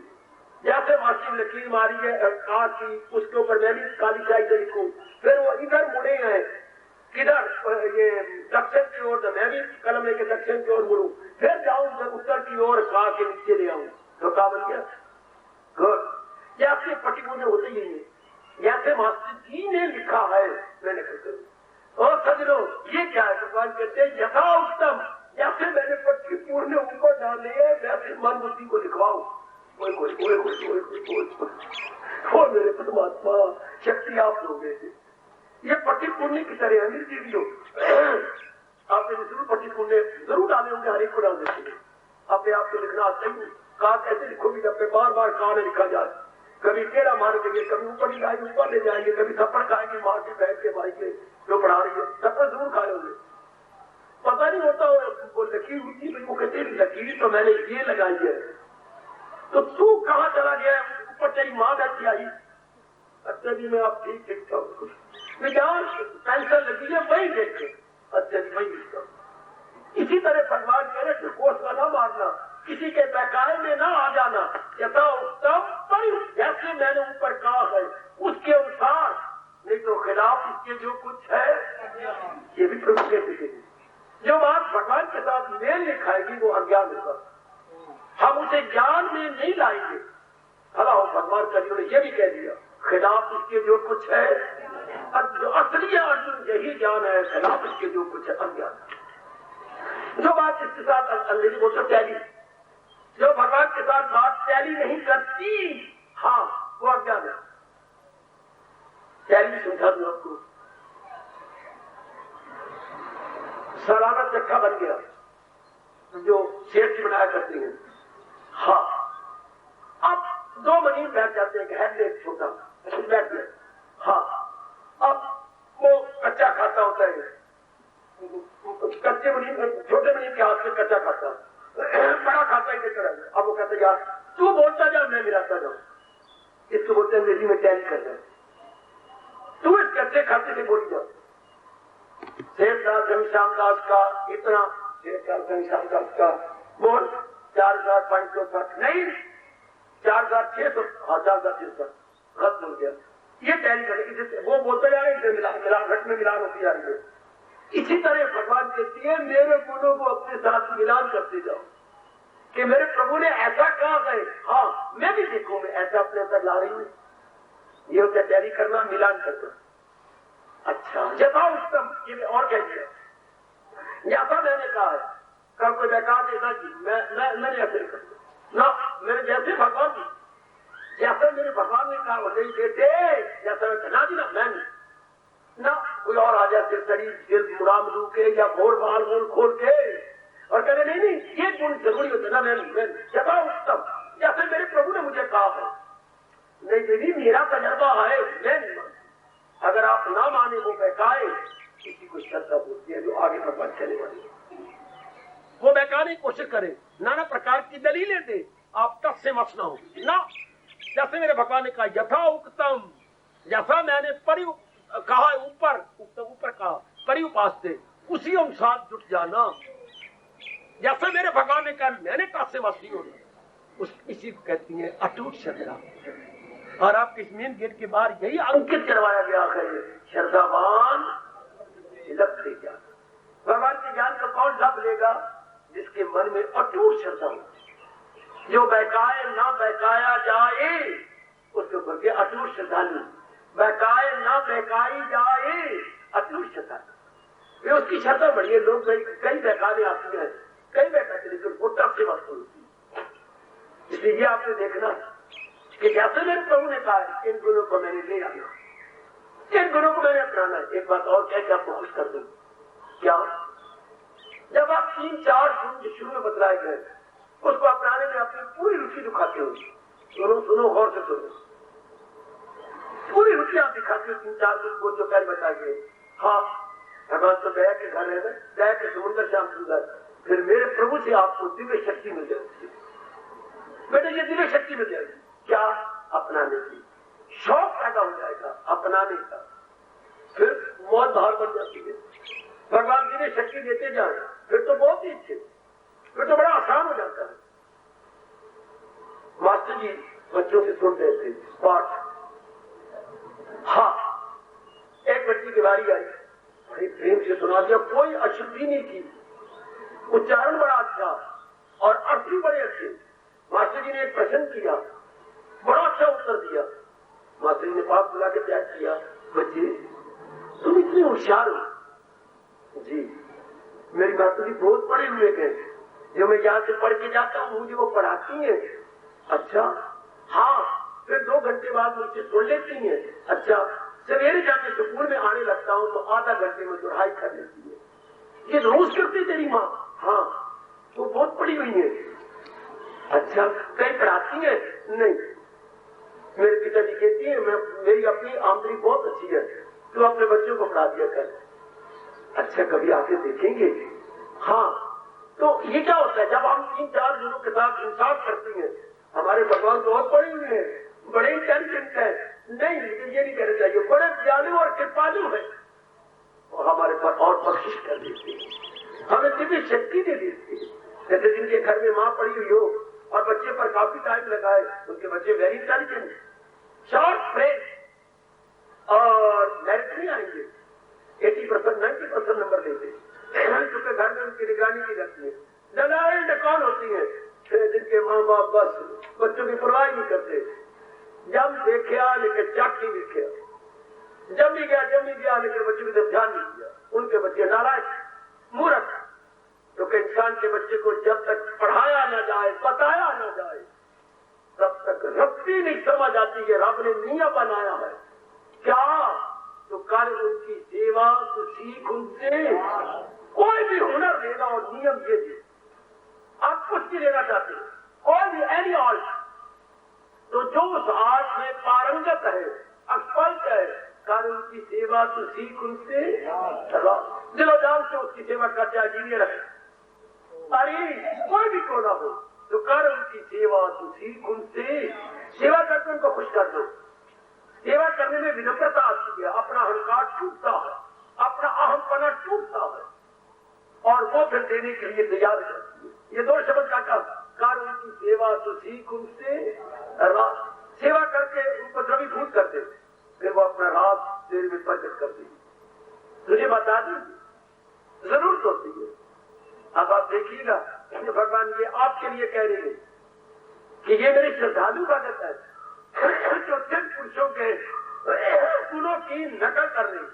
Speaker 3: जैसे मासी लकीर मारी है कार की, उसके ऊपर मैं भी काली शाही से लिखूं, फिर वो इधर मुड़े हैं किधर, ये दक्षिण की ओर, मैं भी कलम लेके दक्षिण की ओर मुड़ू, फिर जाऊं उत्तर की ओर का के नीचे ले आऊं, तो क्या बन गया गुड। जैसे पट्टी पूर्णी होते ही है, जैसे मास्टर जी ने लिखा है मैंने कहा। और सजनो ये क्या है, भगवान कहते हैं यथा उत्तम, जैसे मैंने पट्टी पूर्ण ऊपर डाले है वैसे मन बुद्धि को लिखवाओ। वो मेरे परमात्मा शक्ति आप लोग ये पट्टी पूर्णी की तरह अमीर जी हो, आपने जरूर पट्टी पूर्णे जरूर डाले होंगे, हर एक को डाल देते हैं। अपने आप को लिखना आता ही कहा कैसे लिखोगी, जब पे बार बार कहा न लिखा जाए, कभी टेढ़ा मार देंगे, कभी ऊपर नहीं जाएंगे ऊपर ले जाएंगे, कभी थप्पड़ खाएंगे मार के बैठ के भाई के जो पढ़ा रही है, थप्पड़ जरूर खाए होंगे। पता नहीं होता वो लकीर हुई, वो कहते लकीर तो मैंने ये लगाई है, तो तू कहाँ चला गया, ऊपर तेरी माँ बैठी आई। अच्छा जी मैं आप ठीक लिखता हूँ, जहाँ पेंसिल लगी है वही देखे, अच्छा जी वही लिखता हूँ। इसी तरह भगवान कह रहे कोसला ना मारना, किसी के बकाये में ना आ जाना, यथा उत्तम पर जैसे मैंने ऊपर कहा है उसके अनुसार, नहीं तो खिलाफ इसके जो कुछ है। ये भी प्रभु कहते थे, जो बात भगवान के साथ मेल नहीं खाएगी वो अज्ञान होगा, हम उसे ज्ञान में नहीं लाएंगे। भला हो भगवान का जी ने ये भी कह दिया, खिलाफ इसके जो कुछ है, जो असली अर्जुन यही ज्ञान है, खिलाफ इसके जो कुछ है अज्ञान। जो बात इसके साथ अंग्रेजी बोलते टैली, जो भगवान के साथ बात टैली नहीं करती, हाँ वो अज्ञान है। टैली समझा दो आपको, सालाना चक्का बन गया जो सेठ जी बनाया करते हैं। हाँ, अब 2 महीने बैठ जाते हैं, हेडलेट छोटा बैठ गए। हाँ, अब वो कच्चा खाता होता है, कच्चे मनीम छोटे मनीम के हाथ में कच्चा खाता, बड़ा खाता ही देता है। अब वो कहते यार तू बोलता जा मैं मिलाता जाऊं, इसको बोलते हैं अंग्रेजी में टैली करना है। तू इस कच्चे खाते से बोली जा। शेरदास घनश्याम दास का इतना, शेरदास घनश्याम दास का बोल 4560 नहीं 4600, हाँ 4600 गलत बोल गया, ये टैली करने वो बोलते जा रहे हैं मिलावट में मिलान होती जा रही है। इसी तरह भगवान कहती है मेरे गुणों को अपने साथ मिलान करते जाओ कि मेरे प्रभु ने ऐसा कहा है, हाँ मैं भी देखो मैं ऐसा अपने अंदर ला रही हूं। ये होता है टैली करना, मिलान करना। अच्छा जैसा उत्तम, ये और कह दिया जैसा मैंने कहा है। कल कोई बेकार देना जी मैंने ऐसे कर ना, मेरे जैसे भगवान जी जैसा मेरे भगवान ने कहा वैसे ही बेटे जैसा ना जी ना मैं ना कोई और आ जाए शरीर मुड़ा मलू के या भोर बाल बोल खोल के और कहते नहीं ये गुण जरूरी होता ना। मैं जैसा उत्तम जैसे मेरे प्रभु ने मुझे कहा है। नहीं दीदी मेरा तजर्बा है, मैं नहीं मानती। अगर आप ना माने वो बहकाए, किसी को श्रद्धा बोलती है जो आगे भगवान चले वाली वो बहकाने की कोशिश करे, नाना प्रकार की दलीलें दे, आप तब से मत ना हो ना। जैसे मेरे भगवान ने कहा यथा उक्तम, जैसा मैंने कहा ऊपर कहा परि उपास से उसी अनुसार जुट जाना। जैसे मेरे भगवान ने कहा मैंने तब से मत नहीं होना, इसी को कहती है अटूट श्रद्धा। और आपके मेन गेट के बाहर यही अंकित करवाया गया है श्रद्धावान लभते ज्ञान। भगवान के ज्ञान को कौन लाभ लेगा? जिसके मन में अटूट श्रद्धा हो, जो बहकाए ना बहकाया जाए उसके ऊपर भी अटूट श्रद्धालु, बहकाए ना बहकाई जाए अटूट श्रद्धालु। ये उसकी श्रद्धा बढ़ी है। लोग कई बहकाने आती है, कई बहकाते लेकिन वो टफ से वस्तु होती है। इसलिए ये आपने देखना कि जैसे मेरे प्रभु ने कहा इन गुणों को मैंने ले आना, इन गुणों को मैंने अपनाना। एक बात और कह के आपको खुश कर दूं, क्या जब आप 3-4 गुण जो शुरू में बतलाए गए उसको अपनाने में अपनी पूरी रुचि दिखाते हो, सुनो गौर से सुनो, पूरी रुचि आप दिखाते हो 3-4 गुण जो पहले बताए गए। हाँ भगवान तो दया के घर है ना, दया के समुद्र श्याम सुंदर, फिर मेरे प्रभु से आपको दिव्य शक्ति मिल जाएगी। बेटे ये दिव्य शक्ति मिल जाएगी, क्या अपनाने की शौक पैदा हो जाएगा अपनाने का, फिर मौत भार बन जाती है। भगवान जी ने शक्ति देते जाए फिर तो बहुत ही अच्छे, फिर तो बड़ा आसान हो जाता है। मास्टर जी बच्चों से सुन रहे थे पाठ, हाँ एक बच्ची की बारी आई, बड़ी प्रेम से सुना दिया, कोई अशुद्धि नहीं की, उच्चारण बड़ा अच्छा और अर्थ भी बड़े अच्छे। मास्टर जी ने एक प्रश्न किया, बड़ा अच्छा उत्तर दिया। मास्टर जी ने पास बुला के त्याग किया, बच्चे तुम इतने होशियार हो। जी मेरी माता जी बहुत पढ़े हुए गए, जो मैं यहाँ से पढ़ के जाता हूँ मुझे वो पढ़ाती है। अच्छा हाँ, फिर 2 घंटे बाद मुझसे सुन लेती है। अच्छा सवेरे जाके स्कूल में आने लगता हूँ तो आधा घंटे में पढ़ाई कर लेती है। ये रोज करती तेरी माँ? हाँ वो बहुत पढ़ी हुई है। अच्छा कहीं पढ़ाती है? नहीं, मेरे पिताजी कहती है मेरी अपनी आमदनी बहुत अच्छी है, तो अपने बच्चों को पढ़ा दिया कर। अच्छा कभी आके देखेंगे? हाँ। तो ये क्या होता है जब हम 3-4 जनों के साथ इंसाफ करते हैं, हमारे भगवान बहुत पढ़े हुए हैं, बड़े इंटेलिजेंट है, नहीं ये नहीं कहना चाहिए, बड़े दयालु और कृपालु है और हमारे पर और बख्शिश कर देते हैं, हमें दिव्य शक्ति दे देती है। जैसे जिनके घर में माँ पड़ी हुई हो और बच्चे पर काफी टाइम लगाए, उनके बच्चे वेरी इंटेलिजेंट, शॉर्ट फ्रेंड और मेरिट नहीं आएंगे, 80% 90% नंबर लेते, क्योंकि घर में उनकी निगरानी नहीं रहती है। दलाल कौन होती है? जिनके माँ बाप बस बच्चों की परवाह नहीं करते, जब देखा लेकिन चक नहीं देखा, जब भी गया लेकिन बच्चों की तरफ ध्यान नहीं दिया। उनके बच्चे नालायक मूर्ख, क्योंकि इंसान के बच्चे को जब तक पढ़ाया न जाए, बताया न जाए, तब तक रब्बी नहीं समझ आती है रब ने नियम बनाया है। क्या तो कर उनकी सेवा, तो सीख उनसे, कोई भी हुनर लेना और नियम ये दे। आप कुछ भी लेना चाहते हैं, कोई भी एनी आर्ट, तो जो उस आर्ट में पारंगत है, एक्सपर्ट है, कर उनकी सेवा, तो सीख उनसे, दिलो जान से उसकी सेवा करते हैं। इंजीनियर है, अरे कोई भी क्यों ना हो, तो कर उनकी सेवा, तो सीख उनसे, सेवा करके उनको खुश कर दो। सेवा करने में विनम्रता आती है, अपना अहंकार टूटता है, अपना अहमपना टूटता है और वो फिर देने के लिए तैयार है। ये 2 शब्द का कर उनकी सेवा, तो सीख उनसे, सेवा करके उनको द्रवीभूत कर दे। फिर वो अपना राज तेरे में प्रकट कर देगी, तुझे बता देगी, जरूरत होती है। अब आप देखिएगा भगवान ये आपके लिए कह रहे हैं कि ये मेरे श्रद्धालु भगत है जो सिद्ध पुरुषों के गुणों की नकल कर रहे हैं,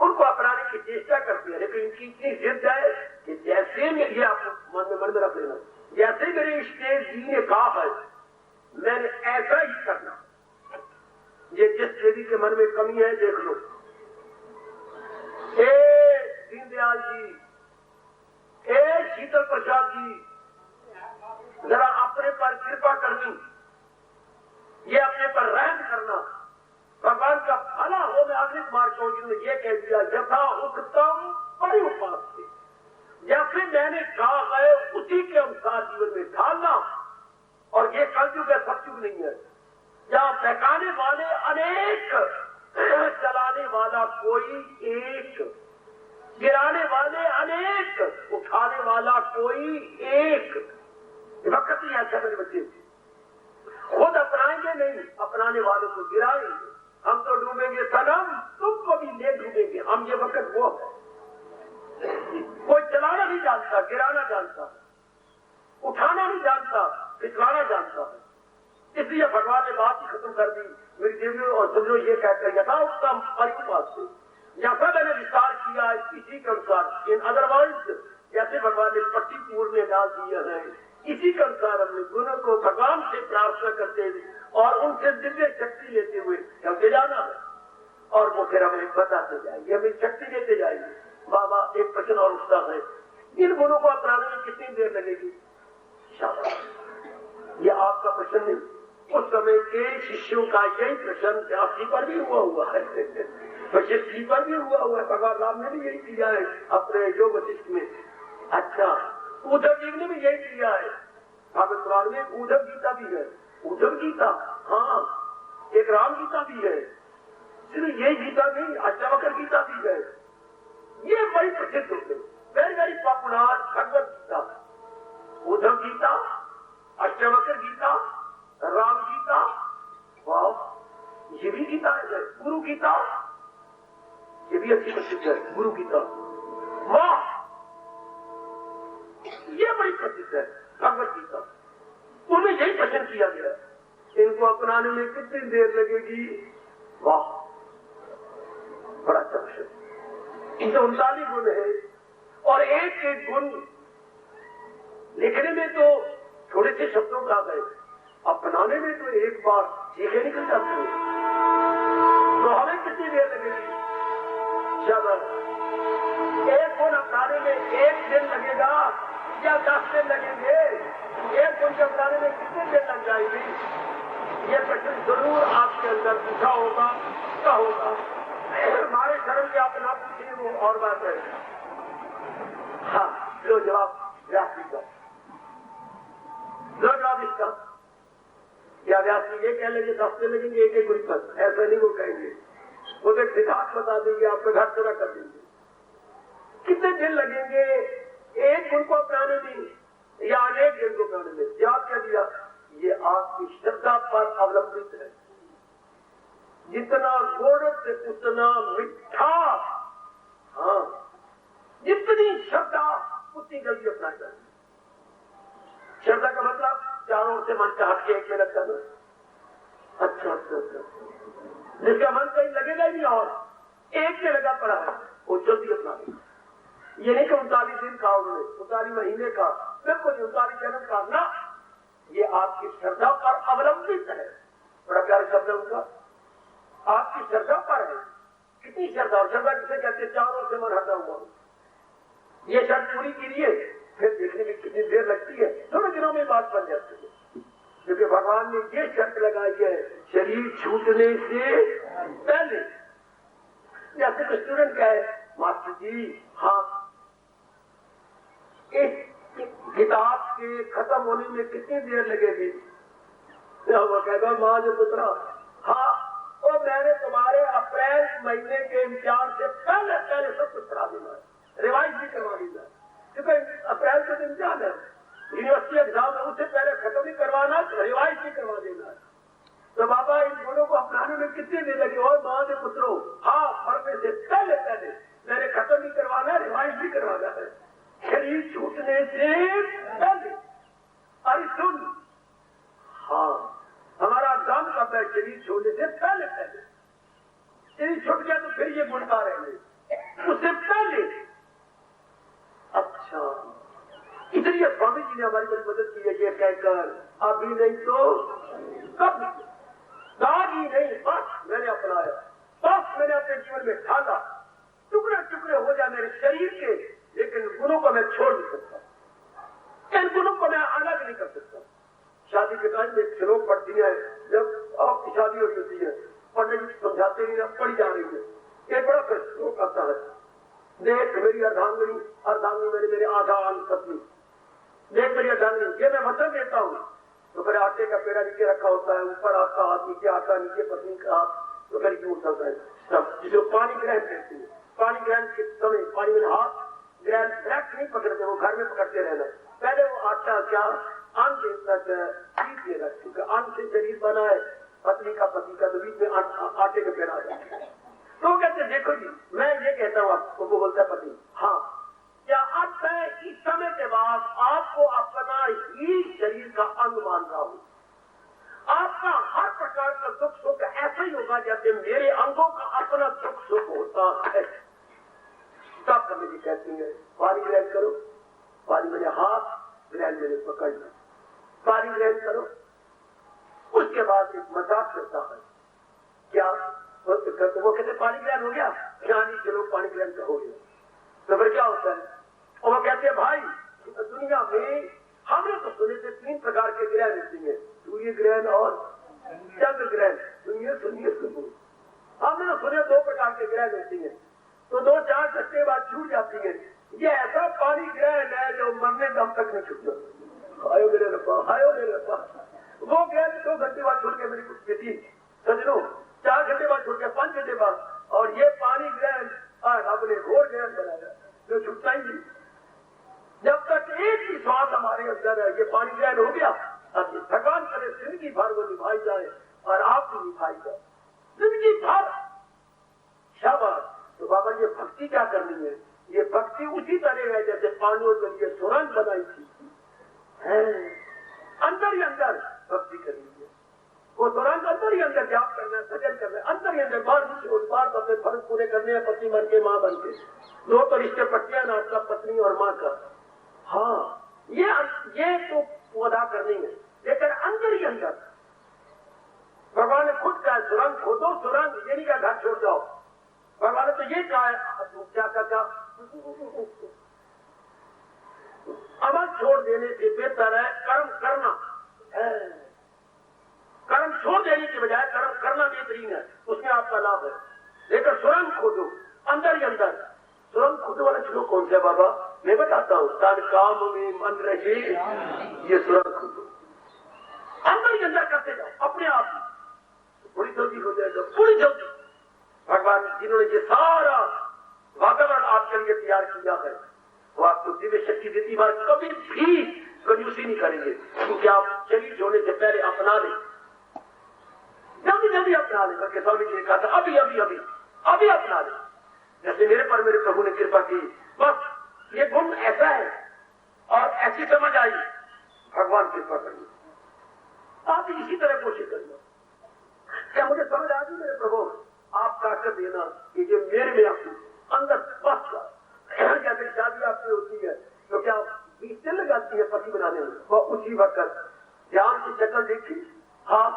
Speaker 3: उनको अपनाने की चेष्टा करती है, लेकिन इनकी इतनी जिद है कि जैसे ये आप मन में रख लेना, जैसे मेरे इष्टदेव जी ने कहा है मैंने ऐसा ही करना। ये जिस देवी के मन में कमी है देख लो, दीनदयाल जी, शीतल प्रसाद जी, जरा अपने पर कृपा करनी, ये अपने पर रहम करना, भगवान का भला हो। मैं आखिरी कुमार चौधरी ने यह कह दिया यथा उत्तम परिउपास से, जैसे मैंने कहा है उसी के अनुसार जीवन में ढालना। और ये कलयुग है, सतयुग नहीं है, जहां बहकाने वाले अनेक, चलाने वाला कोई एक, गिराने वाले अनेक, उठाने वाला कोई एक। वक्त ही ऐसा मेरे बच्चे खुद अपनाएंगे नहीं, अपनाने वालों को गिराएंगे। हम तो डूबेंगे सनम, तुमको भी ले डूबेंगे हम। ये वक्त वो कोई चलाना नहीं जानता, गिराना जानता, उठाना नहीं जानता, फिसलाना जानता है। इसलिए भगवान ने बात ही खत्म कर दी मेरी देवियों और समझो, ये कहकर यथा उत्तम परिपास से जैसा मैंने विस्तार किया इसी के अनुसार, इन अदरवाइज जैसे भगवान ने पट्टी पूर्ण डाल दिया है, इसी के अनुसार हमने गुणों को भगवान से प्रार्थना करते हुए और उनसे दिव्य शक्ति लेते हुए चलते जाना है। और वो फिर हमें बताते जाएंगे, हमें शक्ति देते जाएंगे। बाबा एक प्रश्न और उठता है, इन गुणों को अपनाने में कितनी देर लगेगी? ये आपका प्रश्न नहीं, उस समय के शिष्यों का यही प्रश्न व्यास जी पर भी हुआ है, वशिष्ठ जी पर भी हुआ है, भगवान राम ने भी यही किया है अपने योग वशिष्ठ में। अच्छा, उद्धव जी ने भी यही किया है, भागवत पुराण में उद्धव गीता भी है, उद्धव गीता, हाँ एक राम गीता भी है, सिर्फ यही गीता नहीं अष्टावक्र गीता भी है। ये बड़ी प्रसिद्ध होते, very very popular Bhagavad Gita, Uddhav Gita, Ashtavakra Gita, Ram Gita, वाह ये भी गीता है। गुरु गीता ये भी अच्छी प्रसिद्ध है, गुरु गीता, वाह ये बड़ी प्रसिद्ध है भगवत गीता। उन्हें यही प्रश्न किया गया, इनको अपनाने में कितनी देर लगेगी? वाह बड़ा अच्छा प्रश्न। 39 गुण है और एक एक गुण लिखने में तो थोड़े से शब्दों का गए, अपनाने में तो एक बार सीखे निकल जाते हैं। तो हमें कितनी देर लगेगी? शाबाश, एक गुण अपनाने में 1 दिन लगेगा या 10 दिन लगेंगे? एक गुण के अपनाने में कितनी देर लग जाएगी? ये प्रश्न जरूर आपके अंदर पूछा होगा, क्या होगा? हमारे धर्म के आप ना पूछिए वो और बात है। हाँ लो जवाब व्यास जी का, लो जवाब इसका। क्या व्यास जी ये कह लेंगे 10 दिन लगेंगे एक एक गुण पर? ऐसा नहीं वो कहेंगे, वो तो सिद्धांत बता देंगे, आपका घर पूरा कर देंगे। कितने दिन लगेंगे एक गुण को अपनाने में या अनेक दिन को अपनाने में? जवाब क्या दिया? ये आपकी श्रद्धा पर अवलंबित है, जितना गुण से उतना मिठा। हाँ, जितनी श्रद्धा उतनी जल्दी अपनाई जाए। श्रद्धा का मतलब चारों से मन का हट के एक में रखा ना। अच्छा अच्छा अच्छा, जिसका मन कहीं लगेगा ही नहीं और एक से लगा पड़ा है वो जल्दी अपना लेगा। ये नहीं कि 39 दिन का, उन्होंने 39 महीने का, बिल्कुल 39 जन्म का ना, ये आपकी श्रद्धा पर अवलंबित है। बड़ा प्यारा शब्द है उनका, आपकी श्रद्धा पर है। कितनी श्रद्धा? और श्रद्धा किसे कहते? चारों से मन हटा हुआ। ये शर्त पूरी कीजिए, फिर देखने में कितनी देर लगती है, थोड़े दिनों में बात बन जाती है। क्योंकि भगवान ने ये शर्त लगाई है शरीर छूटने से पहले। जैसे कोई स्टूडेंट कहे मास्टर जी हाँ इस किताब के खत्म होने में कितनी देर लगेगी? वो कहता माँ जो पुत्रा, हाँ और मैंने तुम्हारे अप्रैल महीने के इम्तिहान से पहले पहले सब कुछ करा देना है, रिवाइज भी करवा देना है। क्योंकि अप्रैल के दिन इम्तिहान है, यूनिवर्सिटी एग्जाम है, उससे पहले खत्म भी करवाना है, रिवाइज भी करवा देना है। तो बाबा इन गुणों को अपनाने में कितने दिन लगे? और मां ने पुत्रों, हाँ मरने से पहले पहले मैंने खत्म नहीं करवाना है, रिवाइज भी करवाना है, शरीर छूटने से पहले। अरे सुन, हाँ हमारा दाम कब है? शरीर छोड़ने से पहले पहले। शरीर छूट गया तो फिर ये गुणता रहेंगे, उससे पहले। अच्छा, इसलिए स्वामी जी ने हमारी बड़ी मदद की है ये कहकर, अभी नहीं तो कब? दाग ही नहीं, बस मैंने अपनाया, बस मैंने अपने जीवन में ढाला। टुकड़े टुकड़े हो जाए मेरे शरीर के, लेकिन गुणों को मैं छोड़ नहीं सकता, इन गुणों को मैं अलग नहीं कर सकता। शादी के टाइम में श्लोक पढ़ती है, जब आपकी शादी हो होती है, पंडित जी समझाते नहीं, पढ़ी जा रही है, एक बड़ा श्लोक आता है, देख मेरी अर्धांगिनी, अर्धांगिनी मेरे आधा अंग पत्नी, देख मेरी अर्धांगिनी, ये मैं वचन देता हूँ। तो फिर आटे का पेड़ा नीचे रखा होता है, ऊपर आपका हाथ, नीचे आता, नीचे पत्नी का हाथ, तो फिर क्यों उछलता है सब, जिसे पानी ग्रहण कहते हैं। पानी ग्रहण के समय पानी में हाथ ग्रहण डायरेक्ट नहीं पकड़ते, वो घर में पकड़ते रहना। पहले वो आटा क्या अन्न तक बीच में रख, क्योंकि अन्न से शरीर बना है, पत्नी का पति का, तो बीच में आटे का पेड़ा आ जाता है। तो कहते देखो जी, मैं ये कहता हूँ आपको, वो बोलता है पति, हाँ क्या अर्थ है इस समय के बाद आपको अपना ही शरीर का अंग मान रहा हूं, आपका हर प्रकार का दुख सुख ऐसा ही होगा जैसे मेरे अंगों का अपना दुख सुख होता है। तब कभी जी कहती है पानी ग्रहण करो, पानी मेरे हाथ, ग्रहण मेरे पकड़ना, पानी ग्रहण करो। उसके बाद एक मजाक करता है, क्या वो कहते पानी ग्रहण हो गया, ज्ञानी के लोग पानी ग्रहण हो गया, तो फिर क्या होता है? और वो कहते हैं भाई दुनिया में हमने तो सुने थे 3 प्रकार के ग्रहण होते हैं, सूर्य ग्रहण और चंद्र ग्रहण। सुनिए सुनिए सुनिए, हमने तो सुने 2 प्रकार के ग्रहण होते हैं, तो 2-4 घंटे बाद छूट जाती है। ये ऐसा पानी ग्रहण है जो मरने दम तक नहीं छूटता। आयो मेरे रब्बा, आयो मेरे रब्बा। वो ग्रहण 2 घंटे बाद छूट गया मेरी कुछ बेटी सजनों, 4 घंटे बाद छूट गया, 5 घंटे बाद। और ये पानी ग्रहण रब ने घोर ग्रहण बनाया जो छूटता ही नहीं। जब तक एक ही श्वास हमारे अंदर है, ये पानी ग्रहण हो गया, अब ये थकान करे जिंदगी भर वो निभाई जाए, और आप भी निभाई जाए जिंदगी भर। शाबाश। तो बाबा ये भक्ति क्या करनी है? ये भक्ति उसी तरह है जैसे पानियों के लिए सुरंग बनाई थी, अंदर ही अंदर भक्ति करनी है। वो तुरंत अंदर ही अंदर जाप करना है, सजन करना है, अंदर ही अंदर बार अपने फर्ज पूरे करने हैं, पति मन के माँ बन के। 2 तो रिश्ते पट्टियां ना, आपका पत्नी और माँ का। हाँ ये तो अदा करनी है, लेकिन अंदर ही अंदर भगवान ने खुद कहा सुरंग खोदो, सुरंग, ये नहीं कहा घर छोड़ जाओ। भगवान ने तो ये कहा क्या अमल छोड़ देने से बेहतर है कर्म करना। कर्म छोड़ देने के बजाय कर्म करना बेहतरीन है, उसमें आपका लाभ है। लेकिन सुरंग खोदो अंदर ही अंदर। सुरंग खोदो वाला श्लोक कौन सा बाबा? मैं बताता हूँ, तन काम में मन रहे, ये सुरंग खोदो, अंदर ही अंदर करते जाओ अपने आप ही, बड़ी जल्दी हो जाएगा, बड़ी जल्दी। भगवान जिन्होंने ये सारा वातावरण आपके लिए तैयार किया है, वो आपको दिव्य शक्ति देती बार कभी भी कंजूसी नहीं करेंगे, क्योंकि आप शरीर छोड़ने से पहले अपना लें, जल्दी जल्दी अपना लें। बल्कि स्वामी जी ने कहा था अभी अभी अभी अभी अपना लें। जैसे मेरे पर मेरे प्रभु ने कृपा की, बस ये गुण ऐसा है और ऐसी समझ आई, भगवान कृपा करिए, आप इसी तरह कोशिश करिए। क्या मुझे समझ आ गई मेरे प्रभु? आप ताकत देना कि जो मेरे में आपको अंदर बस का जैसे शादी आपकी होती है तो क्या 20 दिन लगाती है पति बनाने में, वो उसी वक्त ध्यान की शक्ल देखी, हाँ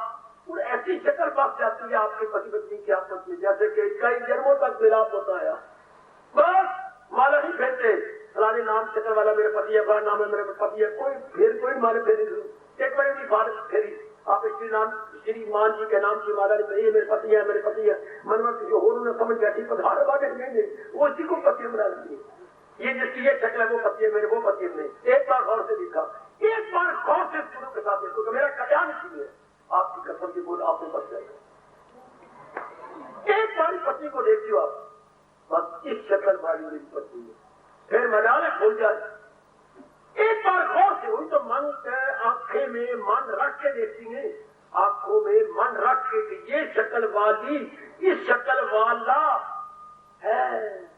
Speaker 3: और ऐसी शक्ल बस जाती है आपके पति पत्नी की आपस में, जैसे कि कई जन्मों तक मिलाप होता है। बस माला नहीं फेरते, फलाने नाम शक्ल वाला मेरे पति है, फलाना नाम है मेरे पति है, कोई माले फेरी, एक बार भी बात फेरी आप श्रीमान जी के नाम की माला ने मेरे पति है, मेरे पति है, मनमत जो हो न समझ बैठी पधार बाटे नहीं, वो इसी को पति बना लेती है। ये जिसकी ये शक्ल है वो पति है मेरे, वो पति नहीं। एक बार गौर से देखा, एक बार गौर से गुरु के साथ देखो, मेरा कल्याण इसलिए आपकी कसम की बोल आपने बच जाएगा। एक बार पत्नी को देखती हो आप, बस इस शक्ल वाली मेरी पत्नी है, फिर मजाले खोल जाए। एक बार गौर से हुई तो मन के आंखें में मन रख के देखती है, आंखों में मन रख के कि ये शक्ल वाली, इस शक्ल वाला है,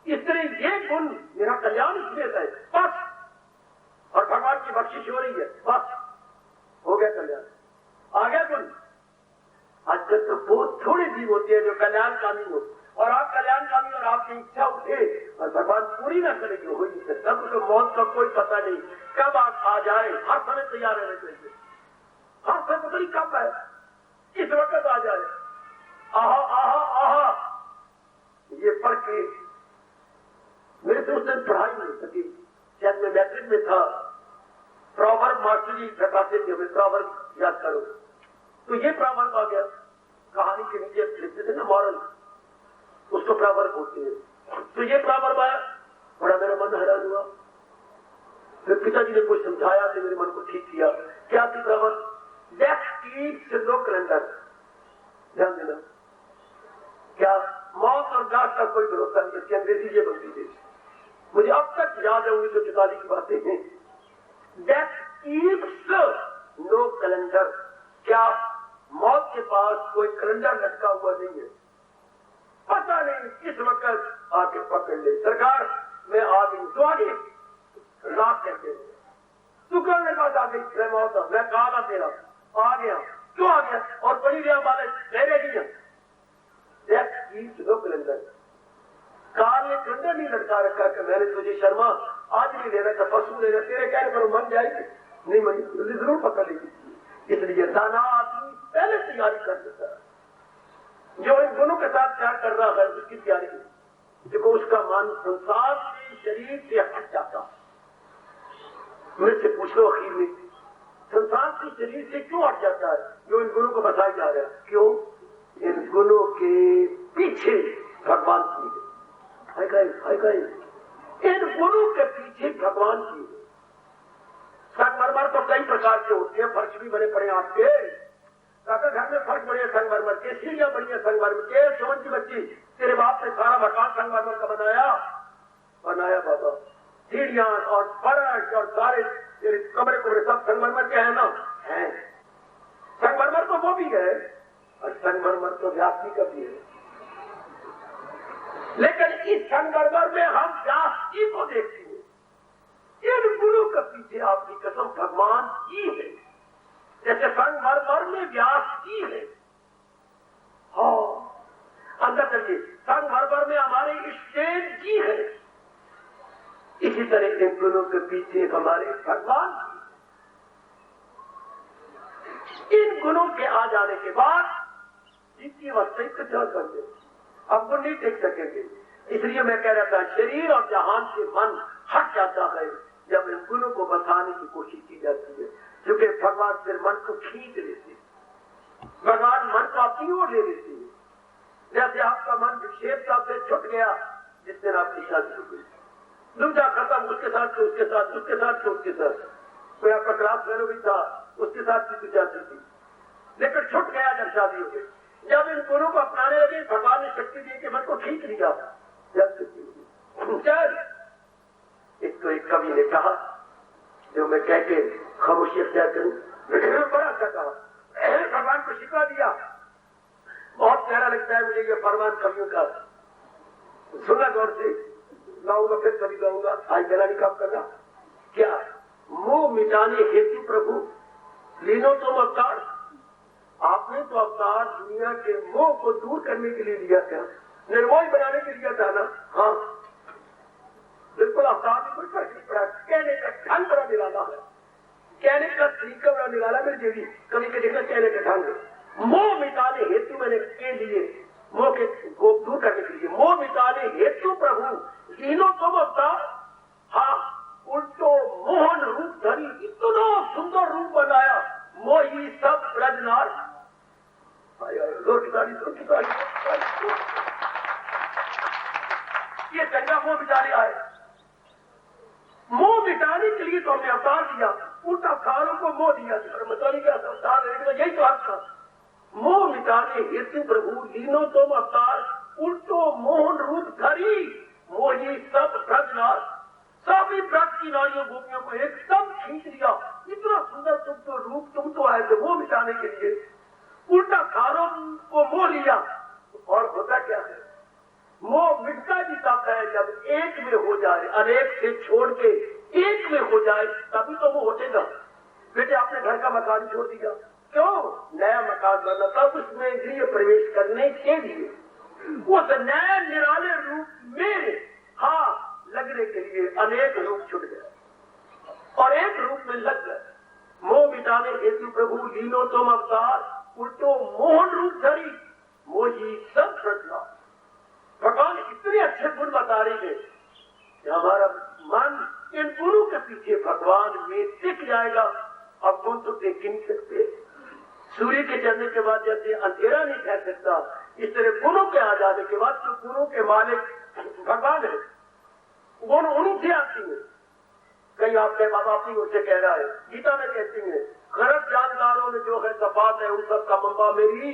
Speaker 3: इसलिए ये गुण मेरा कल्याण इसमें है, बस। और भगवान की बख्शिश हो रही है, बस हो गया कल्याण, आ गया गुण। आजकल तो बहुत थोड़े जीव होते हैं जो कल्याणकामी हो, और आप कल्याणकामी और आपकी इच्छा उठे और भगवान पूरी ना करेगी, हो नहीं सकता। तो मौत का कोई पता नहीं कब आप आ जाए, हर समय तैयार रहना चाहिए, हर समय पता नहीं कब है, किस वक्त आ जाए। आहा आहा आहा, ये पढ़ के मेरे से उस दिन पढ़ाई नहीं सकी, शायद मैं मैट्रिक में था। प्रॉवर्ब मास्टर जी बताते थे हमें, प्रॉवर्ब याद करो, तो ये प्रॉवर्ब आ गया, कहानी के नीचे लिखते थे ना मॉरल, उसको प्रॉवर्ब बोलते हैं। तो ये प्रॉवर्ब आया, बड़ा मेरा मन हैरान हुआ। फिर पिताजी ने कुछ समझाया तो मेरे मन को ठीक किया। क्या थी proverb? Death keeps no calendar. ध्यान देना, क्या मौत और जात का कोई भरोसा नहीं। इसकी अंग्रेजी ये बनती थी, मुझे अब तक याद है 1944 की बातें हैं। डेथ कीप्स नो कैलेंडर, क्या मौत के पास कोई कैलेंडर लटका हुआ नहीं है? पता नहीं किस वक्त आके पकड़ ले, सरकार मैं आ गई तो आ गई, रात कहते तू क्यों मेरे पास आ गई, मैं मौत मैं कहा तेरा आ गया, क्यों आ गया? और बड़ी रिया वाले मेरे नहीं है। डेथ कीप्स नो कैलेंडर, काल ने कैलेंडर नहीं लटका रखा कि मैंने तुझे शर्मा आज नहीं लेना था, परसों लेना, तेरे कहने पर मन जाएगी नहीं, मनी जरूर पकड़ लेगी। इसलिए दाना आदमी पहले तैयारी कर देता है, जो इन दोनों के साथ प्यार कर रहा है उसकी तैयारी, देखो उसका मन संसार के शरीर से हट जाता। मेरे से पूछ लो आखिर में, संसार के शरीर से क्यों हट जाता है? जो इन गुणों को बताया जा रहा है। क्यों? इन गुणों के पीछे भगवान की है, इन गुणों के पीछे भगवान की है। संगमरमर तो कई प्रकार के होते हैं, फर्श भी बने पड़े आपके, अगर घर में फर्श बड़े संगमरमर के, सीढ़ियां बड़ी है संगमरमर के, सुमन की बच्ची तेरे बाप ने सारा मकान संगमरमर का बनाया बाबा, सीढ़ियां और फर्श और सारे तेरे कमरे कुमरे सब संगमरमर के हैं ना? हैं। संगमरमर तो वो भी है और संगमरमर तो व्याप्ति का भी है, लेकिन इस संगमरमर में हम व्याप्ति को देखते हैं। इन गुणों के पीछे आपकी कसम भगवान की है, जैसे संगमरमर में व्यास की है। हाँ, अंदर चलिए, संगमरमर में हमारे इष्टदेव जी है, इसी तरह इन गुणों के पीछे हमारे भगवान की। इन गुणों के आ जाने के बाद जिनकी अवस्था इकट्ठा कर दे, अब वो नहीं टेक सकेंगे। इसलिए मैं कह रहा था, शरीर और जहान से मन हट जाता है जब इन गुणों को बसाने की कोशिश की जाती है, क्योंकि भगवान फिर मन को खींच लेते हैं, भगवान मन को अपनी ओर ले लेते हैं। जैसे आपका मन विक्षेपता से छुट गया जिस दिन आपकी शादी हो गई, दूसरा खत्म, उसके साथ उसके साथ उसके साथ उसके साथ, कोई आपका क्लास फेलो भी था, उसके साथ भी जाती थी, लेकिन छुट गया जब शादी हो गई। जब इन गुणों को अपनाने लगे, भगवान ने शक्ति दी कि मन को खींच लिया। जब इसको एक कवि ने कहा, जो मैं कह के खामोशी अख्तियार करूं, बड़ा अच्छा कहा, भगवान को शिकवा दिया। बहुत प्यारा लगता है मुझे ये फरमान कवियों का, सुना गौर से, गाऊंगा फिर कभी गाऊंगा, आज गला नहीं काम करना। क्या मोह मिटाने हेतु प्रभु लीनो तुम अवतार, आपने तो अवतार दुनिया के मोह को दूर करने के लिए लिया था, निर्मोही बनाने के लिए था ना? हाँ, बिल्कुल अवतार में कोई फर्क नहीं पड़ा, कहने का ढंग बड़ा निराला है, कहने का तरीका बड़ा निराला। मेरी देवी कभी के देखना, कहने का ढंग, मोह मिटाने हेतु मैंने के लिए, मोह के को दूर करने के लिए, मोह मिटाने हेतु प्रभु लीनो तुम अवतार। हाँ, उल्टो मोहन रूप धरी, इतना सुंदर रूप बनाया, मोही सब ब्रजनार। ये चंगा मोह मिटाने आए, मोह मिटाने के लिए तो हमने अवतार दिया, उल्टा अवतारों को मोह दिया, मिटाने का अवतार यही तो अर्थ था। मोह मिटाने हेतु प्रभु लीनो तुम अवतार, उल्टो मोहन रूप धरी, मोही सब ब्रजनार। सभी ब्रज की नारियों गोपियों को एकदम खींच लिया, इतना सुंदर तुम तो रूप, तुम तो आए थे मोह मिटाने के लिए, अनेक से छोड़ के एक में हो जाए तभी तो वो होटेगा। बेटे आपने घर का मकान छोड़ दिया, क्यों? नया मकान बना था, उसमें गृह प्रवेश करने के लिए उस नए निराले रूप में लगने के लिए अनेक रूप छुट गए और एक रूप में लग गए। मोह मिटाने हेतु प्रभु लीनो तुम अवतार, उल्टो मोहन रूप धरी मोही सब श्रद्धा। भगवान इतने अच्छे गुण बता रही है कि हमारा मन इन गुणों के पीछे भगवान में टिक जाएगा। अब गुण तो देख ही नहीं सकते। सूर्य के चलने के बाद जैसे अंधेरा नहीं कह सकता, इस तरह गुणों के आ जाने के बाद तो गुणों के मालिक भगवान है, गुण उन्हीं से आती है। कहीं आपके माँ बाप ही उससे कह रहा है, गीता में कहती है गरज जानदारों में जो है सपात है उन सब का मम्बा मेरी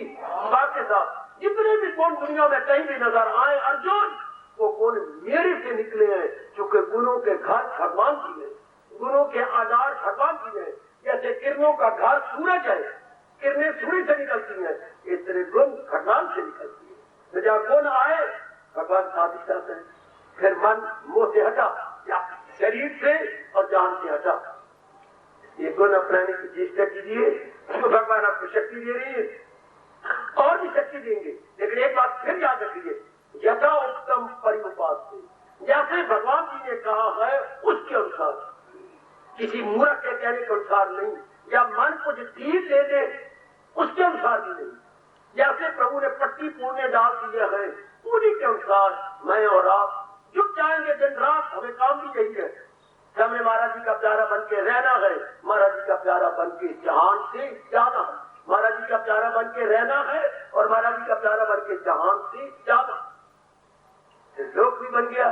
Speaker 3: बात के साथ। जितने भी गुण दुनिया में कहीं भी नजर आए अर्जुन, वो गुण मेरे से निकले हैं, क्योंकि गुणों के घर भगवान की है, गुणों के आधार भगवान की है। जैसे किरणों का घर सूरज है, किरणें सूर्य से निकलती हैं, इस तरह गुण भगवान से निकलती है। जहाँ गुण आए भगवान साथ ही साथ है। फिर मन मोह से हटा, या शरीर से और जान से हटा। ये गुण अपनाने की चेष्टा कीजिए तो भगवान आपको शक्ति दे रही है और भी शक्ति देंगे। लेकिन एक बात फिर याद रखिए, यथा उत्तम परिउपास से, जैसे भगवान जी ने कहा है उसके अनुसार, किसी मूर्ख के कहने के अनुसार नहीं, या मन को जो तीर दे दे उसके अनुसार भी नहीं। जैसे प्रभु ने पट्टी पूर्णे डाल दिया है उन्हीं के अनुसार मैं और आप झुक जाएंगे दिन रात। हमें काम भी यही है, हमने महाराज जी का प्यारा बन के रहना है, महाराज जी का प्यारा बन के जहान से जाना है, महाराज जी का प्यारा बन के रहना है और महाराज जी का प्यारा बन के जहान से जाना। लोक भी बन गया,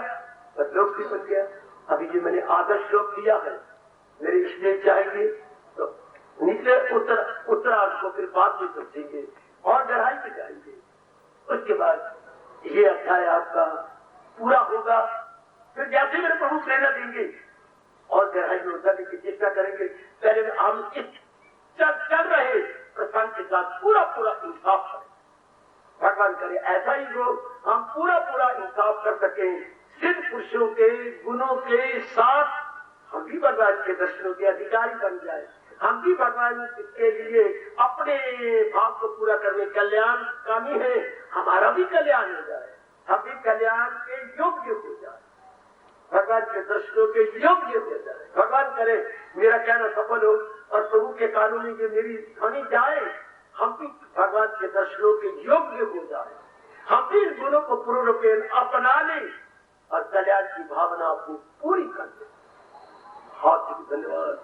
Speaker 3: लोक भी बन गया। अभी जो मैंने आदर्श लोक दिया है, मेरे इसलिए चाहेंगे तो नीचे उत्तरार्ध को फिर बाद में समझेंगे और गहराई में जाएंगे। उसके बाद ये अध्याय आपका पूरा होगा। फिर जैसे मेरे प्रभु प्रेरणा देंगे और गहराई में उतरने की चेष्टा करेंगे। पहले में हम इस चल रहे प्रसंग के साथ पूरा इंसाफ करें। भगवान करे ऐसा ही हो, हम पूरा इंसाफ कर सके। सिद्ध पुरुषों के गुणों के साथ हम भी भगवान के दर्शनों के अधिकारी बन जाए। हम भी भगवान के लिए अपने भाव को पूरा करने कल्याण कामी है, हमारा भी कल्याण हो जाए, हम भी कल्याण के योग्य हो जाए, भगवान के दर्शनों के योग्य हो जाए। भगवान करे मेरा कहना सफल हो और प्रभु के कानून में मेरी ध्वनि जाए, हम भी भगवान के दर्शनों के योग्य हो जाए, हम भी इन गुणों को पूर्ण रूपेण अपना लें और कल्याण की भावना को पूरी कर दें। हाथ धन्यवाद।